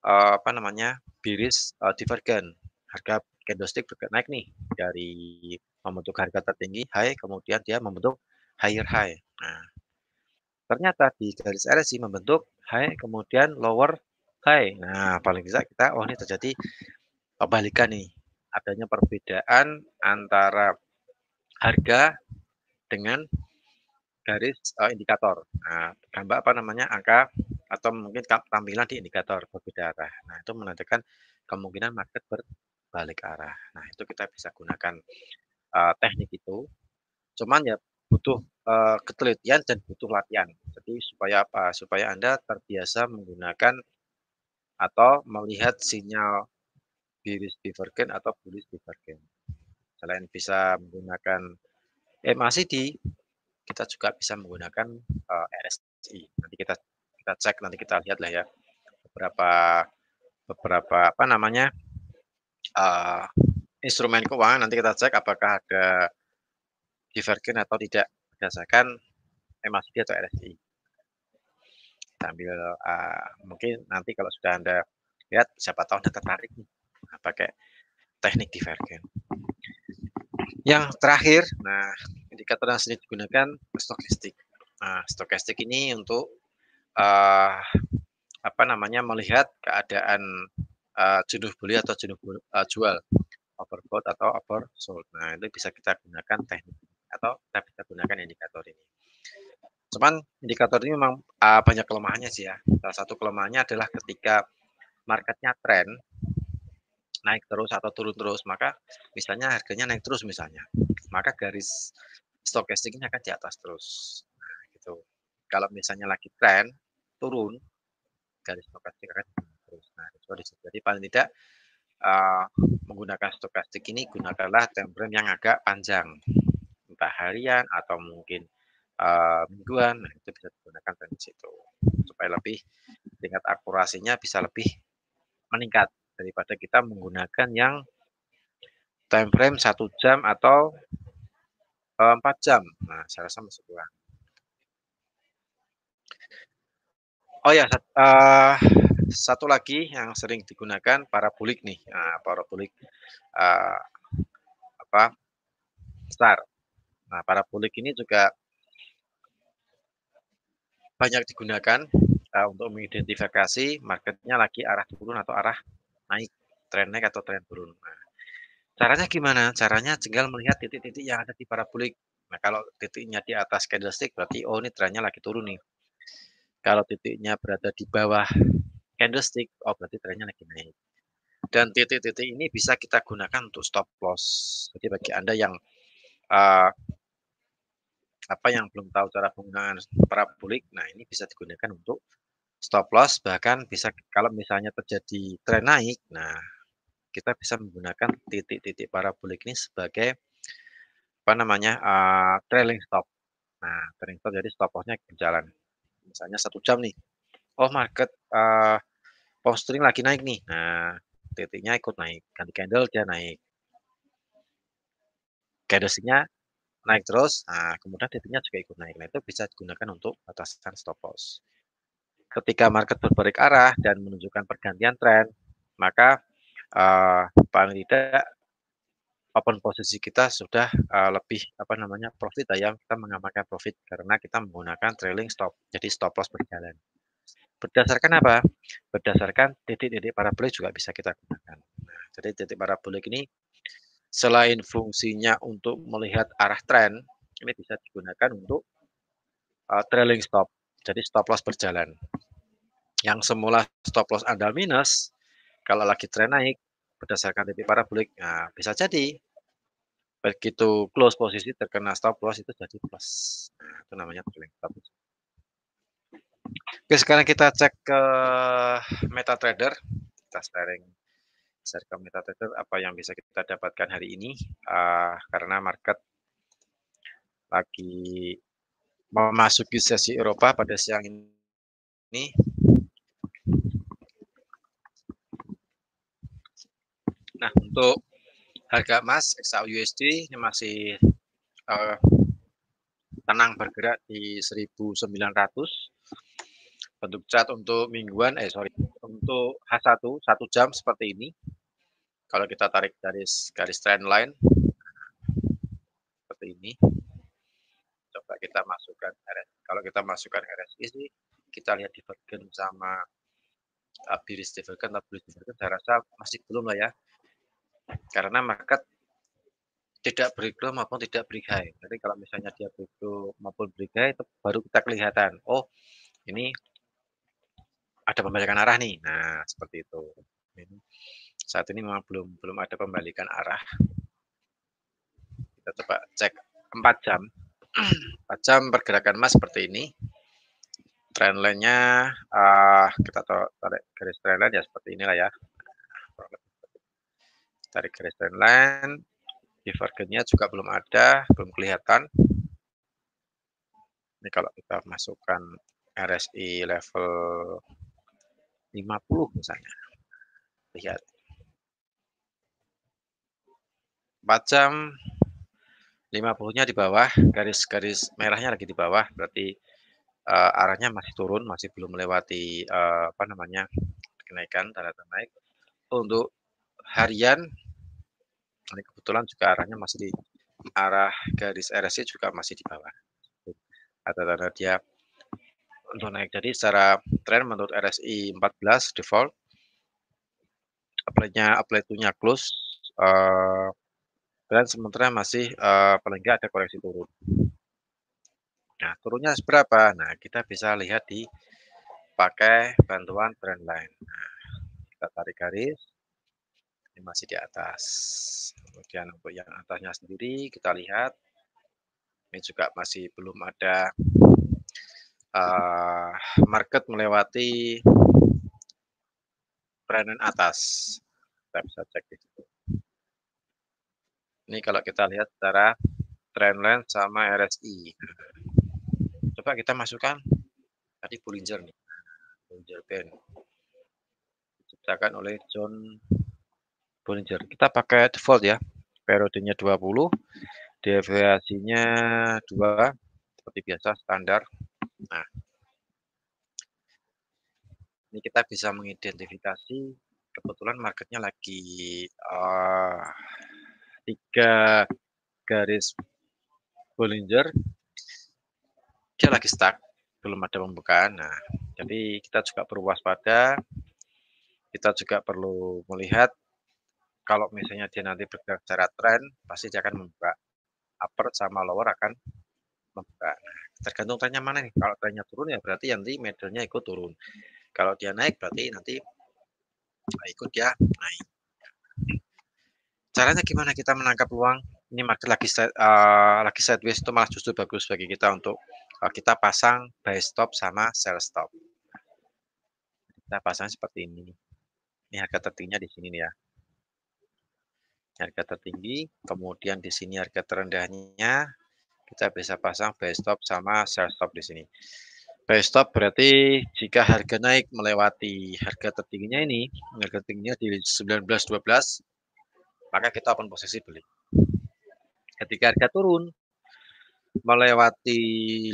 apa namanya bearish divergence, harga candlestick bergerak naik nih dari membentuk harga tertinggi high, kemudian dia membentuk higher high. Nah, ternyata di garis RSI membentuk high kemudian lower high. Nah, paling bisa kita oh ini terjadi kebalikan nih. Adanya perbedaan antara harga dengan garis indikator. Nah, gambar apa namanya angka atau mungkin tampilan di indikator berbeda arah. Nah, itu menandakan kemungkinan market berbalik arah. Nah, itu kita bisa gunakan teknik itu. Cuman ya butuh ketelitian dan butuh latihan. Jadi supaya apa? Supaya Anda terbiasa menggunakan atau melihat sinyal bearish divergence atau bullish divergence. Selain bisa menggunakan MACD, kita juga bisa menggunakan RSI. Nanti kita cek, nanti kita lihat lah ya beberapa beberapa apa namanya uh, instrumen keuangan. Nanti kita cek apakah ada divergen atau tidak berdasarkan MACD atau RSI. Kita ambil mungkin nanti kalau sudah Anda lihat, siapa tahu Anda tertarik nih pakai teknik divergen. Yang terakhir, nah indikator yang sering digunakan stokastik. Nah, stokastik ini untuk apa namanya melihat keadaan jenuh beli atau jenuh jual, overbought atau oversold. Nah, itu bisa kita gunakan teknik atau kita bisa gunakan indikator ini. Cuman indikator ini memang banyak kelemahannya sih ya. Salah satu kelemahannya adalah ketika marketnya tren naik terus atau turun terus, maka misalnya harganya naik terus misalnya, maka garis stokastik ini akan di atas terus. Nah, gitu. Kalau misalnya lagi tren turun, garis stokastik akan terus. Nah, jadi paling tidak menggunakan stokastik ini gunakanlah time frame yang agak panjang, entah harian atau mungkin mingguan. Nah, itu bisa digunakan dari situ supaya lebih tingkat akurasinya bisa lebih meningkat daripada kita menggunakan yang time frame 1 jam atau 4 jam. Nah, saya rasa masih kurang. Oh ya, satu lagi yang sering digunakan parabolik nih. Nah, parabolik apa? Star. Nah, parabolik ini juga banyak digunakan untuk mengidentifikasi marketnya lagi arah turun atau arah naik, tren naik atau tren turun. Nah, caranya gimana? Caranya tinggal melihat titik-titik yang ada di parabolik. Nah, kalau titiknya di atas candlestick berarti oh ini trennya lagi turun nih. Kalau titiknya berada di bawah candlestick, oh berarti trennya lagi naik. Dan titik-titik ini bisa kita gunakan untuk stop loss. Jadi bagi Anda yang, eee, yang belum tahu cara penggunaan parabolik, nah ini bisa digunakan untuk stop loss, bahkan bisa kalau misalnya terjadi tren naik, nah kita bisa menggunakan titik-titik parabolik ini sebagai, trailing stop. Nah, trailing stop jadi stop loss-nya berjalan. Misalnya 1 jam nih, oh market, pound sterling lagi naik nih, nah titiknya ikut naik, ganti candle dia naik, candlestick-nya naik terus, nah kemudian titiknya juga ikut naik. Nah itu bisa digunakan untuk batasan stop loss. Ketika market berbalik arah dan menunjukkan pergantian tren, maka, paling tidak open posisi kita sudah, lebih profit lah ya, kita mengamankan profit karena kita menggunakan trailing stop, jadi stop loss berjalan. Berdasarkan apa? Berdasarkan titik-titik parabolik juga bisa kita gunakan. Nah, jadi titik parabolik ini selain fungsinya untuk melihat arah tren, ini bisa digunakan untuk, trailing stop, jadi stop loss berjalan. Yang semula stop loss Anda minus, kalau lagi tren naik berdasarkan titik parabolik, nah bisa jadi begitu close posisi terkena stop loss itu jadi plus. Nah, itu namanya trailing stop. Oke, sekarang kita cek ke MetaTrader. Kita share ke MetaTrader apa yang bisa kita dapatkan hari ini, karena market lagi memasuki sesi Eropa pada siang ini. Nah, untuk harga emas XAUUSD ini masih, tenang bergerak di 1.900. Bentuk chart untuk mingguan untuk H1 1 jam seperti ini. Kalau kita tarik garis trend line seperti ini. Coba kita masukkan kalau kita masukkan RSI sih, kita lihat divergen sama bearish divergen atau bullish divergen, saya rasa masih belum lah ya. Karena market tidak breakthrough maupun tidak break high. Jadi kalau misalnya dia breakthrough maupun break high itu baru kita kelihatan, oh ini ada pembalikan arah nih. Nah, seperti itu. Saat ini memang belum ada pembalikan arah. Kita coba cek 4 jam. 4 jam pergerakan emas seperti ini. Trendline-nya kita tarik garis trendline ya seperti inilah ya. Tarik garis trendline, divergennya juga belum ada, belum kelihatan. Ini kalau kita masukkan RSI level 50 misalnya. Lihat. 4 jam 50-nya di bawah, garis-garis merahnya lagi di bawah, berarti arahnya masih turun, masih belum melewati kenaikan, tanda naik. Untuk harian, ini kebetulan juga arahnya masih di arah garis RSI juga masih di bawah. Ada tanda dia untuk naik. Jadi secara tren menurut RSI 14 default, apply to-nya close, dan sementara masih paling nggak ada koreksi turun. Nah, turunnya seberapa? Nah, kita bisa lihat di pakai bantuan trendline. Nah, kita tarik garis, ini masih di atas. Kemudian untuk yang atasnya sendiri kita lihat, ini juga masih belum ada market melewati trend atas. Kita bisa cek di situ. Ini kalau kita lihat secara trendline sama RSI. Coba kita masukkan tadi Bollinger nih. Bollinger Band. Diciptakan oleh John Bollinger. Kita pakai default ya. Periodenya 20, deviasinya 2, seperti biasa standar. Nah, ini kita bisa mengidentifikasi kebetulan marketnya lagi 3 garis Bollinger, dia lagi stuck, belum ada pembukaan. Nah, jadi kita juga perlu waspada, kita juga perlu melihat kalau misalnya dia nanti bergerak secara tren, pasti dia akan membuka upper sama lower akan membuka. Nah, tergantung trennya mana nih. Kalau trennya turun ya berarti nanti middle-nya ikut turun. Kalau dia naik berarti nanti ikut dia naik. Caranya gimana kita menangkap peluang, ini market lagi sideways itu malah justru bagus bagi kita untuk, kita pasang buy stop sama sell stop. Kita pasang seperti ini. Ini harga tertingginya di sini nih ya. Harga tertinggi, kemudian di sini harga terendahnya, kita bisa pasang buy stop sama sell stop di sini. Buy stop berarti jika harga naik melewati harga tertingginya ini, harga tertingginya di 19.12, maka kita open posisi beli. Ketika harga turun melewati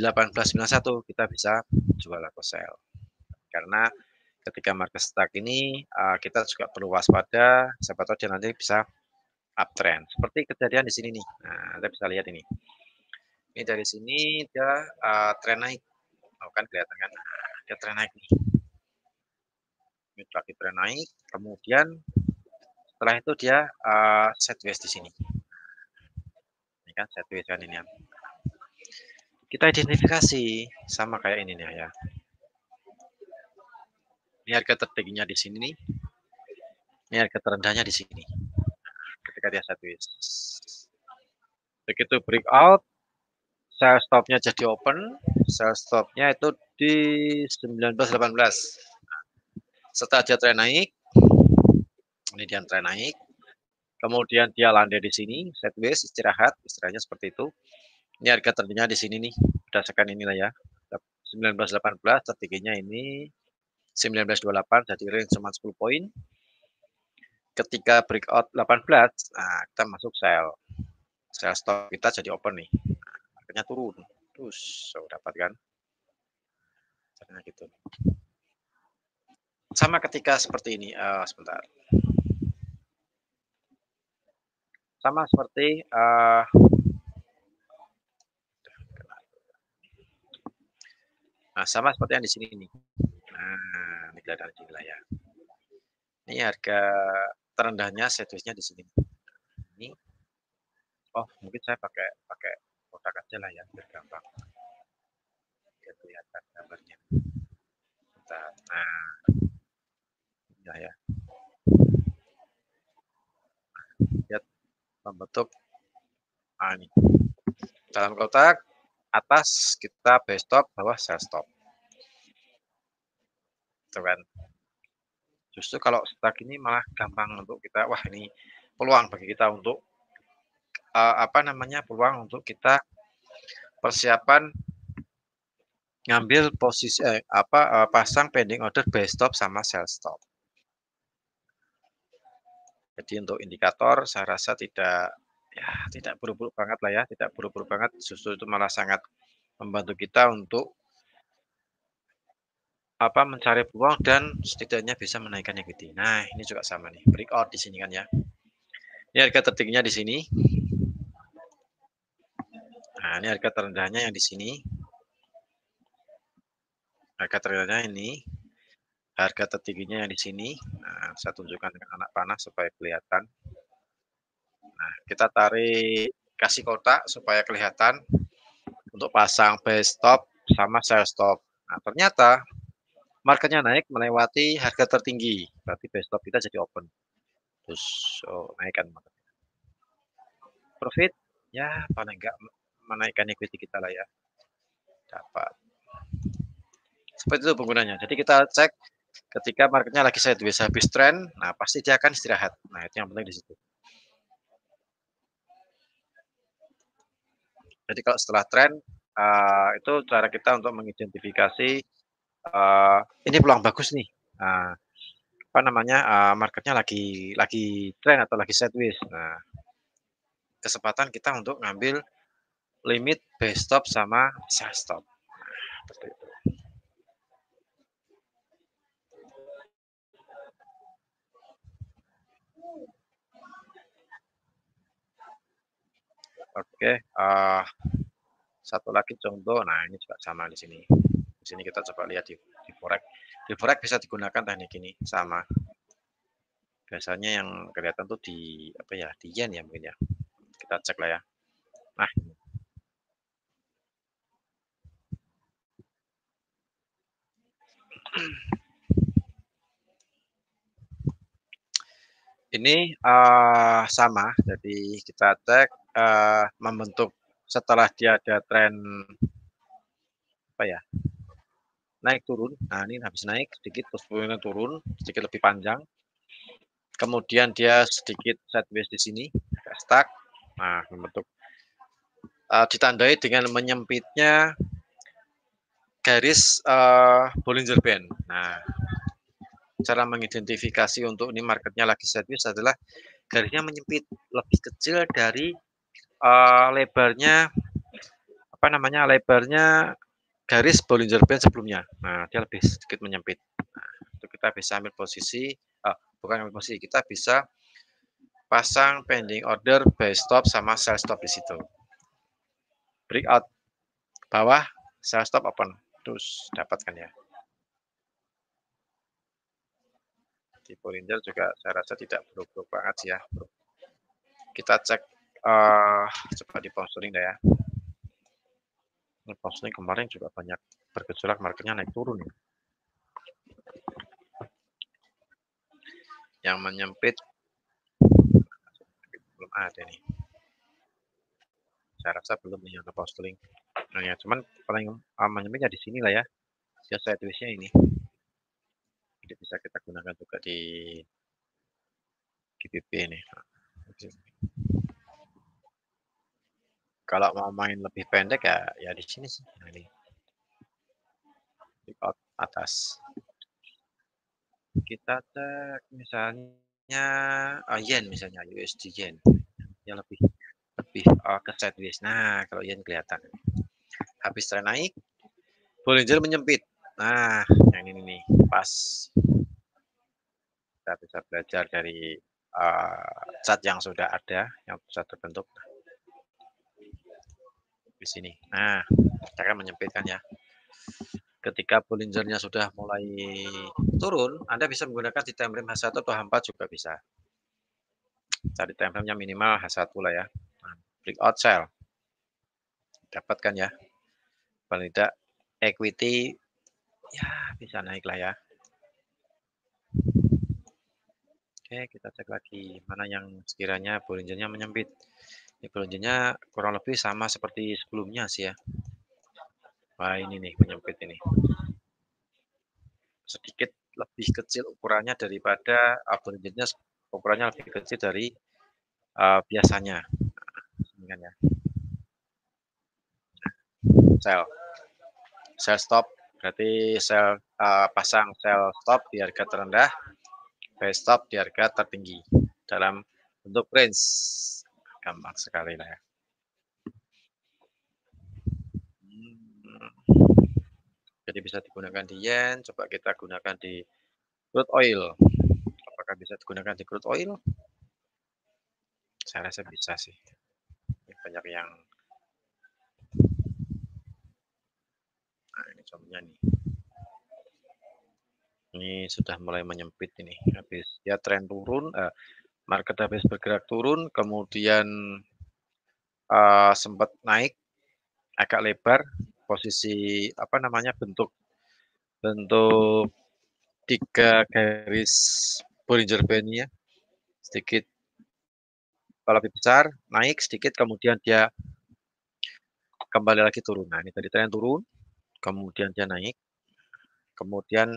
18.91, kita bisa jual atau sell. Karena ketika market stuck ini, kita juga perlu waspada, siapa tahu dia nanti bisa uptrend. Seperti kejadian di sini nih. Nah, Anda bisa lihat ini. Ini dari sini dia tren naik. Oh, kan kelihatan kan? Nah, dia tren naik nih. Ini lagi tren naik, kemudian setelah itu dia sideways di sini. Ini kan sideways kan ini ya. Kita identifikasi sama kayak ini nih ya. Ini harga tertingginya di sini nih. Ini harga terendahnya di sini. Ketika dia sideways. Begitu breakout, sell stopnya jadi open, sell stopnya itu di 19.18. Setelah dia tren naik, ini dia tren naik, kemudian dia landai di sini, sideways, istilahnya seperti itu. Ini harga tertingginya di sini nih, berdasarkan inilah ya, 19.18, tertingginya ini 19.28, jadi range cuma 10 poin. Ketika breakout 18, nah kita masuk sell stop kita jadi open nih, harganya turun, terus so, dapat kan, caranya gitu. Sama ketika seperti ini, sebentar. Sama seperti nah, sama seperti yang di sini nih. Nah, ini kelihatan di sini lah ya. Ini harga terendahnya sideways-nya di sini. Ini, oh mungkin saya pakai pakai kotak aja lah ya, biar gampang. Biar kelihatan gambarnya. Bentar. Nah, ya ya. Lihat membentuk ini. Dalam kotak atas kita buy stop, bawah sell stop. Tuh kan. Justru kalau stuck ini malah gampang untuk kita, wah ini peluang bagi kita untuk apa namanya, peluang untuk kita persiapan ngambil posisi pasang pending order buy stop sama sell stop. Jadi untuk indikator saya rasa tidak buruk-buruk banget lah ya, tidak buruk-buruk banget, justru itu malah sangat membantu kita untuk mencari peluang dan setidaknya bisa menaikkan equity. Nah, ini juga sama nih, breakout di sini kan ya. Ini harga tertingginya di sini. Nah, ini harga terendahnya yang di sini. Harga terendahnya ini. Harga tertingginya yang di sini. Nah, saya tunjukkan dengan anak panah supaya kelihatan. Nah, kita tarik kasih kotak supaya kelihatan untuk pasang buy stop sama sell stop. Nah, ternyata marketnya naik melewati harga tertinggi, berarti buy stop kita jadi open. Terus naikkan profit, ya paling enggak menaikkan equity kita lah ya. Dapat. Seperti itu penggunanya. Jadi kita cek ketika marketnya lagi sideways habis trend, nah pasti dia akan istirahat. Nah, itu yang penting di situ. Jadi kalau setelah trend, itu cara kita untuk mengidentifikasi ini peluang bagus nih. Marketnya lagi trend atau lagi sideways. Nah, kesempatan kita untuk ngambil limit buy stop sama sell stop. Seperti itu. Oke, satu lagi contoh. Nah, ini juga sama di sini. Di sini kita coba lihat di forex. Di forex bisa digunakan teknik ini sama. Biasanya yang kelihatan tuh di di yen ya mungkin ya. Kita cek lah ya. Nah, Ini, sama, jadi kita cek, membentuk setelah dia ada tren, apa ya, naik turun. Nah, ini habis naik sedikit, terus kemudian turun, sedikit lebih panjang, kemudian dia sedikit sideways di sini, agak stuck. Nah, membentuk, ditandai dengan menyempitnya garis, Bollinger Band. Nah, cara mengidentifikasi untuk ini marketnya lagi sideways adalah garisnya menyempit, lebih kecil dari, lebarnya, apa namanya, lebarnya garis Bollinger Band sebelumnya. Nah, dia lebih sedikit menyempit. Nah, itu kita bisa ambil posisi, bukan ambil posisi, kita bisa pasang pending order, buy stop, sama sell stop di situ. Breakout bawah, sell stop open, terus dapatkan ya. Di Bollinger juga saya rasa tidak buruk-buruk banget sih ya. Kita cek, coba di Poundsterling dah ya. Ini Poundsterling kemarin juga banyak bergejolak, marketnya naik turun ya. Yang menyempit belum ada nih. Saya rasa belum nih yang Poundsterling. Nah ya, cuman paling menyempitnya di sini lah ya. Dia sideways-nya ini. Jadi bisa kita gunakan juga di GBP nih. Kalau mau main lebih pendek ya di sini sih. Nah, ini di atas. Kita cek misalnya yen misalnya USD yen. Yang lebih ke sideways. Nah, kalau yen kelihatan. Habis tren naik, Bollinger menyempit. Nah, yang ini nih pas. Kita bisa belajar dari chart yang sudah ada, yang sudah terbentuk di sini. Nah, cara menyempitkan ya. Ketika Bollinger-nya sudah mulai turun, Anda bisa menggunakan di time frame H1 atau H4 juga bisa. Cari time frame-nya minimal H1 lah ya. Nah, breakout sell. Dapatkan ya. Paling tidak equity ya bisa naik lah ya. Oke, kita cek lagi mana yang sekiranya Bollinger-nya menyempit. Ini Bollinger-nya kurang lebih sama seperti sebelumnya sih ya. Wah, ini nih menyempit ini. Sedikit lebih kecil ukurannya daripada Bollinger-nya, ukurannya lebih kecil dari biasanya. Ini kan ya. Sell stop berarti pasang sell stop di harga terendah, buy stop di harga tertinggi dalam bentuk range. Gampang sekali lah ya. Jadi bisa digunakan di yen, coba kita gunakan di crude oil. Apakah bisa digunakan di crude oil? Saya rasa bisa sih. Banyak yang, nah ini contohnya nih. Ini sudah mulai menyempit ini. Habis ya tren turun, market habis bergerak turun, kemudian sempat naik agak lebar, posisi apa namanya, bentuk bentuk 3 garis Bollinger Band-nya sedikit lebih besar, naik sedikit, kemudian dia kembali lagi turun. Nah, ini tadi tren turun, kemudian dia naik, kemudian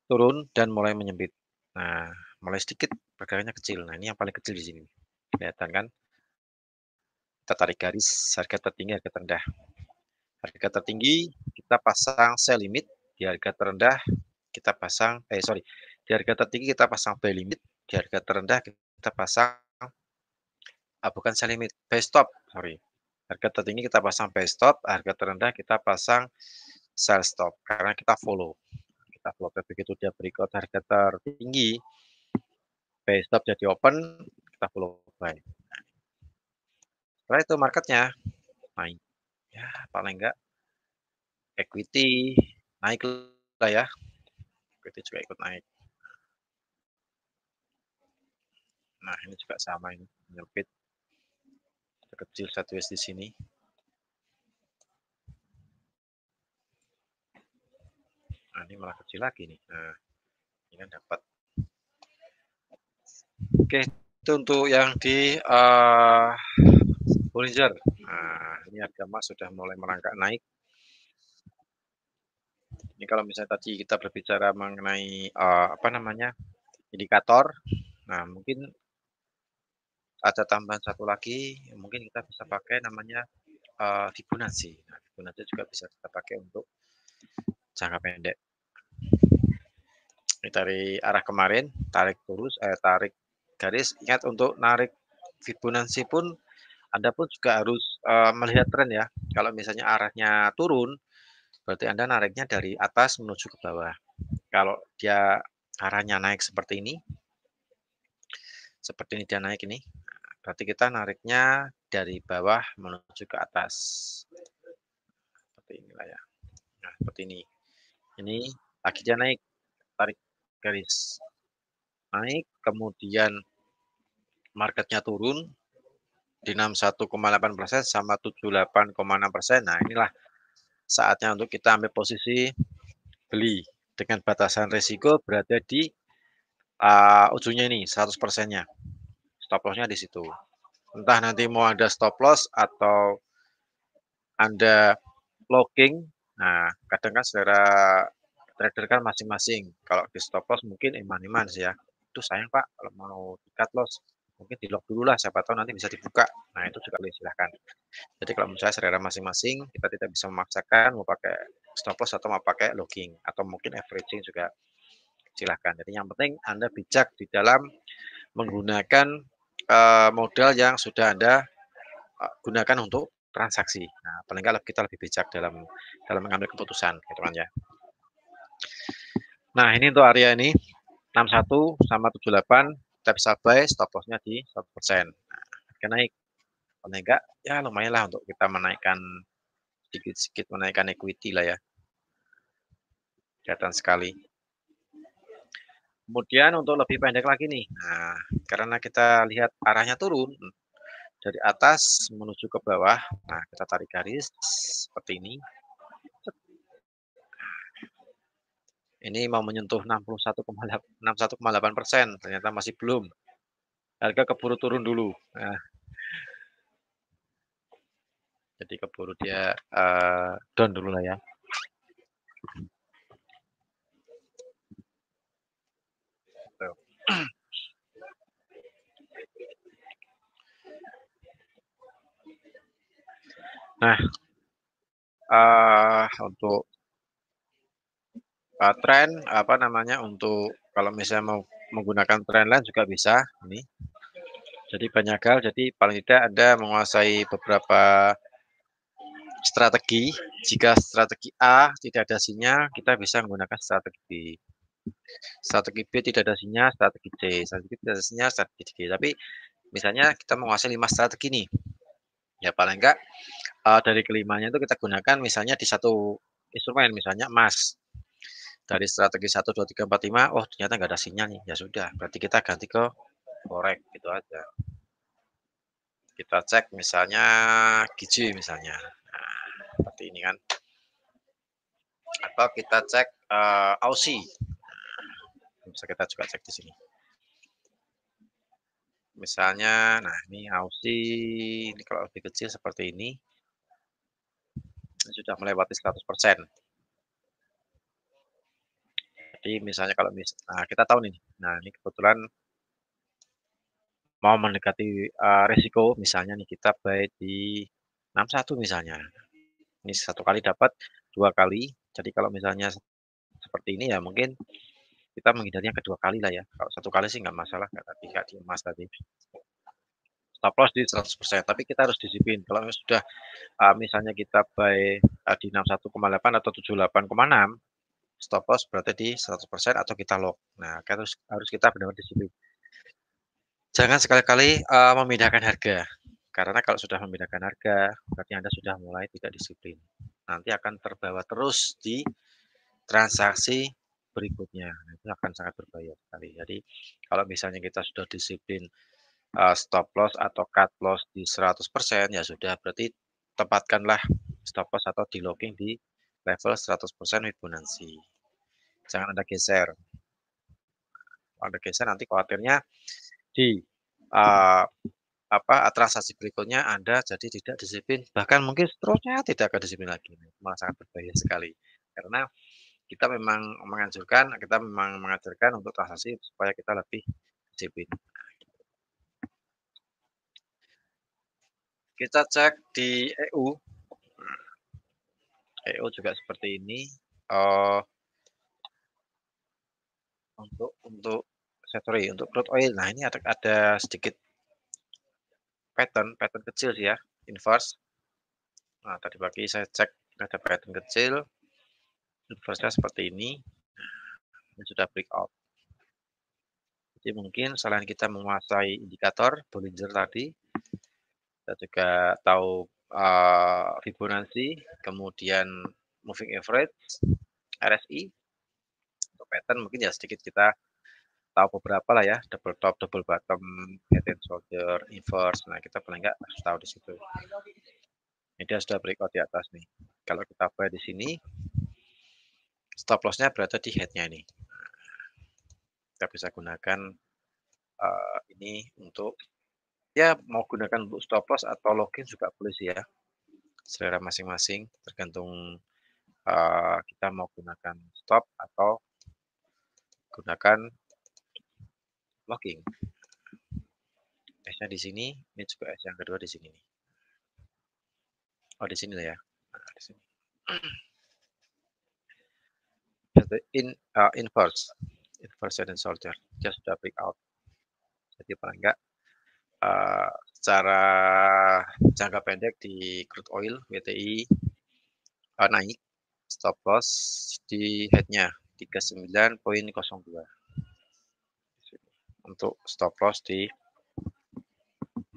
turun dan mulai menyempit. Nah, mulai sedikit pergerakannya kecil. Nah, ini yang paling kecil di sini. Kelihatan kan? Kita tarik garis harga tertinggi, harga terendah. Harga tertinggi kita pasang sell limit, di harga terendah kita pasang di harga tertinggi kita pasang buy limit, di harga terendah kita pasang bukan sell limit, buy stop, sorry. Harga tertinggi kita pasang buy stop, harga terendah kita pasang sell stop karena kita follow. Kita follow begitu dia breakout harga tertinggi, buy stop jadi open, kita follow buy. Setelah itu marketnya naik. Ya, paling enggak equity naik lah ya. Equity juga ikut naik. Nah, ini juga sama ini, menyempit. Kecil sideways di sini. Nah, ini malah kecil lagi nih. Nah, ini kan dapat. Oke, itu untuk yang di Bollinger. Nah, ini harga emas sudah mulai merangkak naik. Ini kalau misalnya tadi kita berbicara mengenai apa namanya indikator, nah mungkin ada tambahan satu lagi, mungkin kita bisa pakai namanya Fibonacci. Nah, Fibonacci juga bisa kita pakai untuk jangka pendek. Ini dari arah kemarin, tarik garis. Ingat untuk narik Fibonacci pun Anda pun juga harus melihat tren ya. Kalau misalnya arahnya turun, berarti Anda nariknya dari atas menuju ke bawah. Kalau dia arahnya naik seperti ini dia naik ini, berarti kita nariknya dari bawah menuju ke atas. Seperti inilah ya. Nah, seperti ini. Ini lagi dia naik, tarik garis naik, kemudian marketnya turun di 61,8% sama 78,6%. Nah, inilah saatnya untuk kita ambil posisi beli dengan batasan risiko berada di ujungnya ini 100%-nya. Stop loss-nya di situ. Entah nanti mau ada stop loss atau Anda locking. Nah, kadang kan selera trader kan masing-masing. Kalau di stop loss mungkin iman-iman sih ya. Itu sayang Pak, kalau mau di cut loss mungkin di lock dulu lah, siapa tahu nanti bisa dibuka. Nah, itu juga boleh silahkan. Jadi kalau menurut saya selera masing-masing, kita tidak bisa memaksakan mau pakai stop loss atau mau pakai locking atau mungkin averaging juga silahkan. Jadi yang penting Anda bijak di dalam menggunakan modal yang sudah Anda gunakan untuk transaksi. Nah, paling nggak kita lebih bijak dalam mengambil keputusan, gitu kan ya. Nah, ini untuk area ini 61 sama 78 kita bisa buy, stop loss-nya di 100%. Nah, harga naik. Paling enggak ya lumayan lah untuk kita menaikkan sedikit-sedikit menaikkan equity lah ya. Kelihatan sekali. Kemudian untuk lebih pendek lagi nih. Nah, karena kita lihat arahnya turun dari atas menuju ke bawah. Nah, kita tarik garis seperti ini. Ini mau menyentuh 61,8%, ternyata masih belum. Harga keburu turun dulu. Nah, jadi keburu dia down dulu lah ya. Nah, untuk tren apa namanya untuk kalau misalnya mau menggunakan trend line juga bisa ini. Jadi banyak hal, jadi paling tidak Anda menguasai beberapa strategi. Jika strategi A tidak ada sinyal, kita bisa menggunakan strategi B. Strategi B tidak ada sinyal, strategi C. Strategi B tidak ada sinyal, strategi D. Tapi misalnya kita menguasai 5 strategi nih. Ya paling enggak dari kelimanya itu kita gunakan misalnya di satu instrumen, misalnya emas. Dari strategi 1, 2, 3, 4, 5, oh ternyata nggak ada sinyal nih. Ya sudah, berarti kita ganti ke forex gitu aja. Kita cek misalnya GJ misalnya. Nah, seperti ini kan. Atau kita cek Aussie. Bisa kita juga cek di sini. Misalnya, nah ini Aussie, ini kalau lebih kecil seperti ini sudah melewati 100%. Jadi misalnya kalau nah kita tahu nih, nah ini kebetulan mau mendekati resiko, misalnya nih kita buy di 61 misalnya. Ini satu kali dapat, dua kali. Jadi kalau misalnya seperti ini ya mungkin kita menghindarinya kedua kali lah ya. Kalau satu kali sih nggak masalah, nggak di emas tadi. Stop loss di 100%, tapi kita harus disiplin. Kalau sudah misalnya kita buy di 61,8 atau 78,6, stop loss berarti di 100% atau kita lock. Nah, harus kita benar-benar disiplin. Jangan sekali-kali memindahkan harga. Karena kalau sudah memindahkan harga, berarti Anda sudah mulai tidak disiplin. Nanti akan terbawa terus di transaksi berikutnya. Itu akan sangat berbahaya sekali. Jadi kalau misalnya kita sudah disiplin stop loss atau cut loss di 100%, ya sudah berarti tempatkanlah stop loss atau di locking di level 100% Fibonacci. Jangan Anda geser. Kalau Anda geser nanti khawatirnya di, eee, apa, transaksi berikutnya Anda jadi tidak disiplin, bahkan mungkin seterusnya tidak akan disiplin lagi, malah sangat berbahaya sekali. Karena kita memang mengajarkan untuk transaksi supaya kita lebih disiplin. Kita cek di EU, EU juga seperti ini, eee, untuk sorry, untuk crude oil. Nah, ini ada sedikit pattern kecil sih ya, inverse. Nah, tadi pagi saya cek ada pattern kecil, inverse-nya seperti ini sudah breakout. Jadi mungkin selain kita menguasai indikator Bollinger tadi, kita juga tahu, Fibonacci, kemudian moving average, RSI, untuk pattern mungkin ya sedikit kita tahu beberapa lah ya, double top, double bottom, head and shoulder, inverse. Nah, kita paling nggak harus tahu di situ. Ini dia sudah breakout di atas nih. Kalau kita buy di sini, stop loss-nya berada di head-nya ini. Kita bisa gunakan ini untuk ya mau gunakan untuk stop loss atau login juga boleh sih ya. Selera masing-masing tergantung kita mau gunakan stop atau gunakan logging. S-nya di sini, ini juga S yang kedua di sini nih. Oh, di sini lah ya. Nah, di sini. Inverse, inverse head and shoulder, just sudah breakout. Jadi paling enggak secara jangka pendek di crude oil WTI naik, stop loss di head-nya 39,02 untuk stop loss di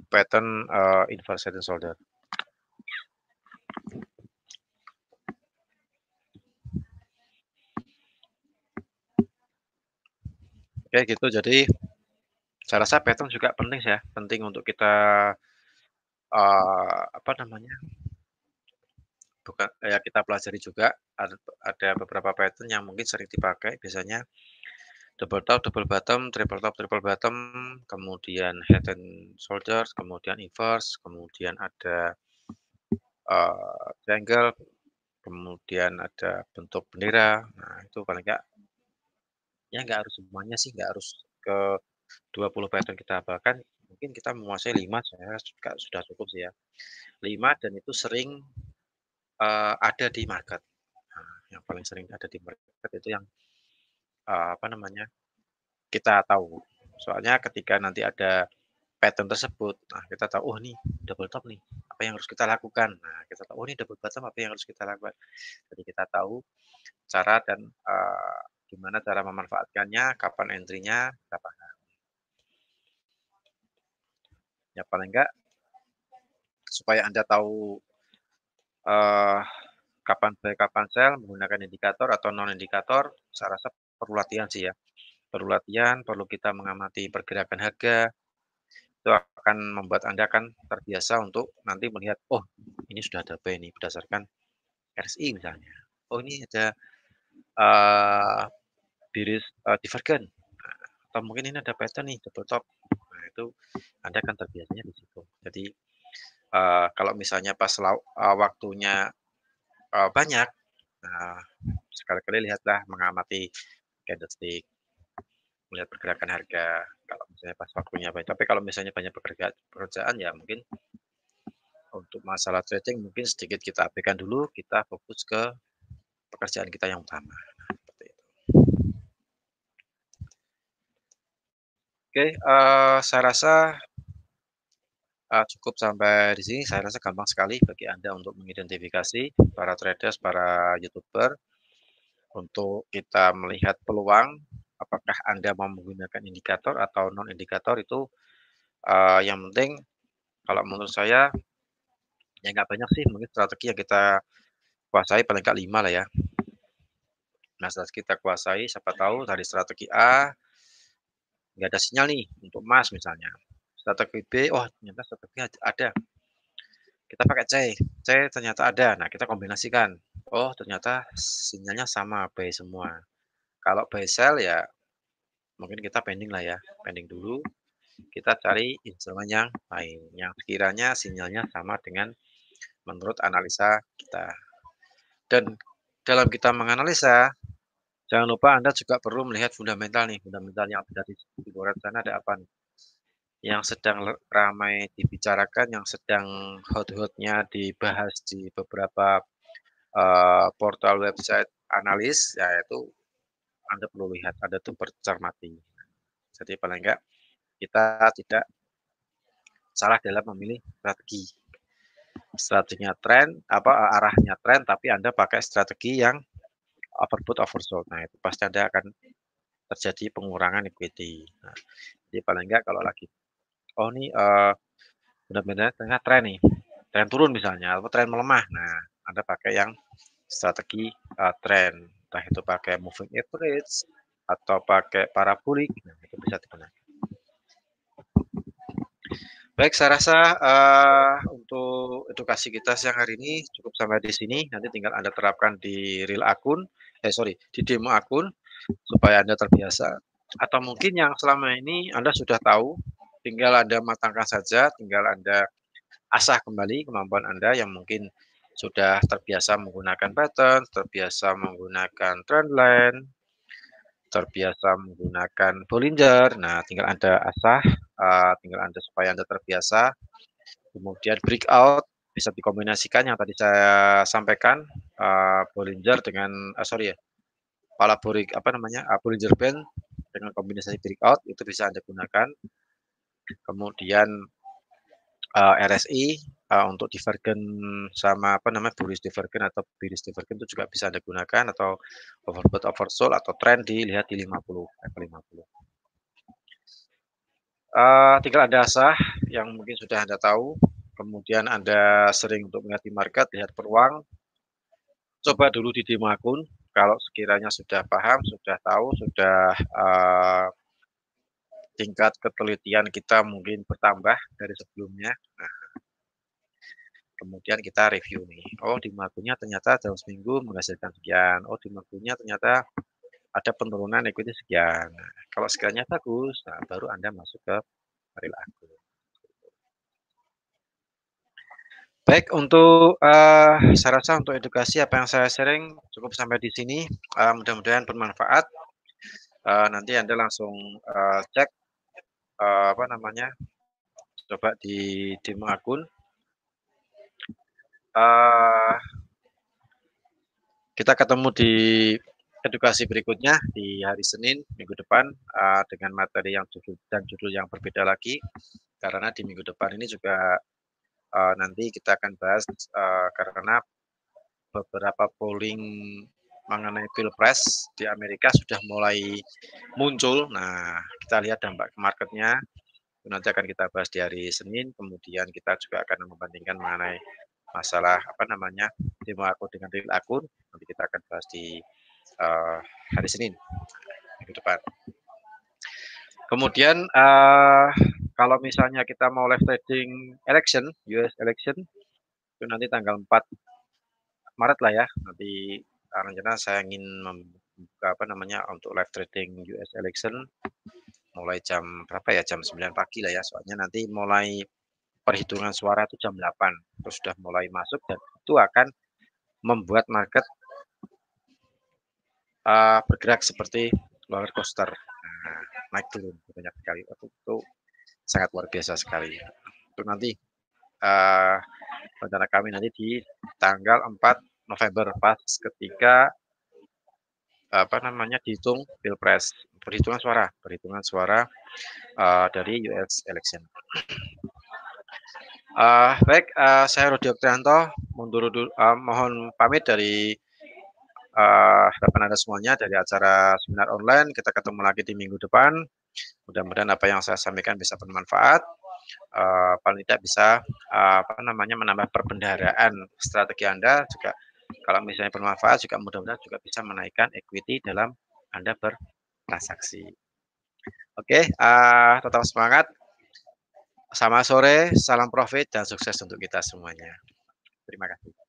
pattern inverse head and shoulder. Oke gitu, jadi saya rasa pattern juga penting ya, penting untuk kita apa namanya, bukan ya kita pelajari juga, ada beberapa pattern yang mungkin sering dipakai, biasanya double top, double bottom, triple top, triple bottom, kemudian head and shoulders, kemudian inverse, kemudian ada triangle, kemudian ada bentuk bendera. Nah, itu paling enggak ya nggak harus semuanya sih, nggak harus ke 20 pattern kita hafalkan, mungkin kita menguasai 5 saya juga sudah cukup sih ya. 5 dan itu sering, ada di market. Nah, yang paling sering ada di market itu yang, apa namanya, kita tahu. Soalnya ketika nanti ada pattern tersebut, nah kita tahu, "Oh nih double top nih, apa yang harus kita lakukan?" Nah kita tahu, "Oh ini double bottom, apa yang harus kita lakukan?" Jadi kita tahu cara dan, gimana cara memanfaatkannya, kapan entry-nya, kapan ya paling enggak supaya Anda tahu, eee, kapan buy, kapan sell, menggunakan indikator atau non indikator, saya rasa perlu latihan sih ya. Perlu latihan, perlu kita mengamati pergerakan harga, itu akan membuat Anda kan terbiasa untuk nanti melihat, "Oh, ini sudah ada buy nih," berdasarkan RSI misalnya. "Oh, ini ada, eee, bearish, divergence." Nah, atau mungkin ini ada pattern nih, double top. Nah, itu Anda akan terbiasanya di situ. Jadi, kalau misalnya pas waktunya, banyak, nah sekali-kali lihatlah mengamati candlestick, melihat pergerakan harga, kalau misalnya pas waktunya baik. Tapi kalau misalnya banyak pekerjaan ya mungkin untuk masalah trading mungkin sedikit kita abaikan dulu, kita fokus ke pekerjaan kita yang utama. Nah, seperti itu. Oke, saya rasa, cukup sampai di sini. Saya rasa gampang sekali bagi Anda untuk mengidentifikasi para traders, para YouTuber, untuk kita melihat peluang, apakah Anda mau menggunakan indikator atau non indikator itu, yang penting kalau menurut saya, ya nggak banyak sih mungkin strategi yang kita kuasai paling nggak 5 lah ya. Nah, setelah kita kuasai, siapa tahu dari strategi A nggak ada sinyal nih untuk emas misalnya. Strategi B, oh ternyata strategi ada, kita pakai C ternyata ada. Nah, kita kombinasikan. Oh ternyata sinyalnya sama, buy semua. Kalau buy sell ya mungkin kita pending lah ya, pending dulu. kita cari instrumen yang lain, yang sekiranya sinyalnya sama dengan menurut analisa kita. Dan dalam kita menganalisa, jangan lupa Anda juga perlu melihat fundamental nih, fundamental yang ada di luar sana ada apa nih, yang sedang ramai dibicarakan, yang sedang hot-hotnya dibahas di beberapa portal website analis, yaitu Anda perlu lihat, Anda tuh bercermati. Jadi paling enggak kita tidak salah dalam memilih strategi. Strateginya tren, arahnya tren, tapi Anda pakai strategi yang overbought, oversold. Nah, itu pasti Anda akan terjadi pengurangan equity. Nah, jadi paling enggak kalau lagi, oh nih benar-benar tengah tren nih, tren turun misalnya, atau tren melemah. Nah, Anda pakai yang strategi tren, entah itu pakai moving average atau pakai parabolik, nah itu bisa digunakan. Baik, saya rasa untuk edukasi kita siang hari ini cukup sampai di sini. Nanti tinggal Anda terapkan di real akun, di demo akun supaya Anda terbiasa. Atau mungkin yang selama ini Anda sudah tahu, tinggal Anda matangkan saja, tinggal Anda asah kembali kemampuan Anda yang mungkin sudah terbiasa menggunakan pattern, terbiasa menggunakan trendline, terbiasa menggunakan Bollinger. Nah, tinggal Anda asah, tinggal Anda supaya Anda terbiasa. Kemudian breakout bisa dikombinasikan yang tadi saya sampaikan, Bollinger dengan Bollinger Band dengan kombinasi breakout itu bisa Anda gunakan. Kemudian RSI untuk divergen sama bullish divergen atau bearish divergen itu juga bisa Anda gunakan, atau overbought oversold atau trend dilihat di 50, level 50. Tinggal Anda asah yang mungkin sudah Anda tahu, kemudian Anda sering untuk melihat di market, lihat peluang, coba dulu di demo akun, kalau sekiranya sudah paham, sudah tahu, sudah tingkat ketelitian kita mungkin bertambah dari sebelumnya. Nah, kemudian kita review nih, oh di akunnya ternyata dalam seminggu menghasilkan sekian, oh di akunnya ternyata ada penurunan equity sekian. Nah, kalau sekiranya bagus, nah baru Anda masuk ke real akun. Baik, untuk saya rasa untuk edukasi apa yang saya sharing cukup sampai di sini. Mudah-mudahan bermanfaat. Nanti Anda langsung cek coba di demo akun. Kita ketemu di edukasi berikutnya di hari Senin minggu depan dengan materi yang judul yang berbeda lagi, karena di minggu depan ini juga nanti kita akan bahas karena beberapa polling mengenai pilpres di Amerika sudah mulai muncul. Nah, kita lihat dampak ke marketnya. Nanti akan kita bahas di hari Senin. Kemudian kita juga akan membandingkan mengenai masalah demo akun dengan real akun. Nanti kita akan bahas di hari Senin minggu depan. Kemudian kalau misalnya kita mau live trading election, US election, itu nanti tanggal 4 Maret lah ya. Nanti rencana saya ingin membuka untuk live trading US election mulai jam berapa ya? Jam 9 pagi lah ya. Soalnya nanti mulai perhitungan suara itu jam 8. Terus sudah mulai masuk dan itu akan membuat market bergerak seperti roller coaster. Nah, naik turun banyak sekali. Itu sangat luar biasa sekali. Itu nanti rencana kami nanti di tanggal 4 November pas ketika dihitung pilpres, perhitungan suara dari US election. Baik, saya Rudi Oktavianto mohon pamit dari harapan Anda semuanya dari acara seminar online. Kita ketemu lagi di minggu depan. Mudah-mudahan apa yang saya sampaikan bisa bermanfaat. Paling tidak bisa menambah perbendaharaan strategi Anda juga. Kalau misalnya bermanfaat juga mudah-mudahan juga bisa menaikkan equity dalam Anda bertransaksi. Oke, tetap semangat. Selamat sore, salam profit dan sukses untuk kita semuanya. Terima kasih.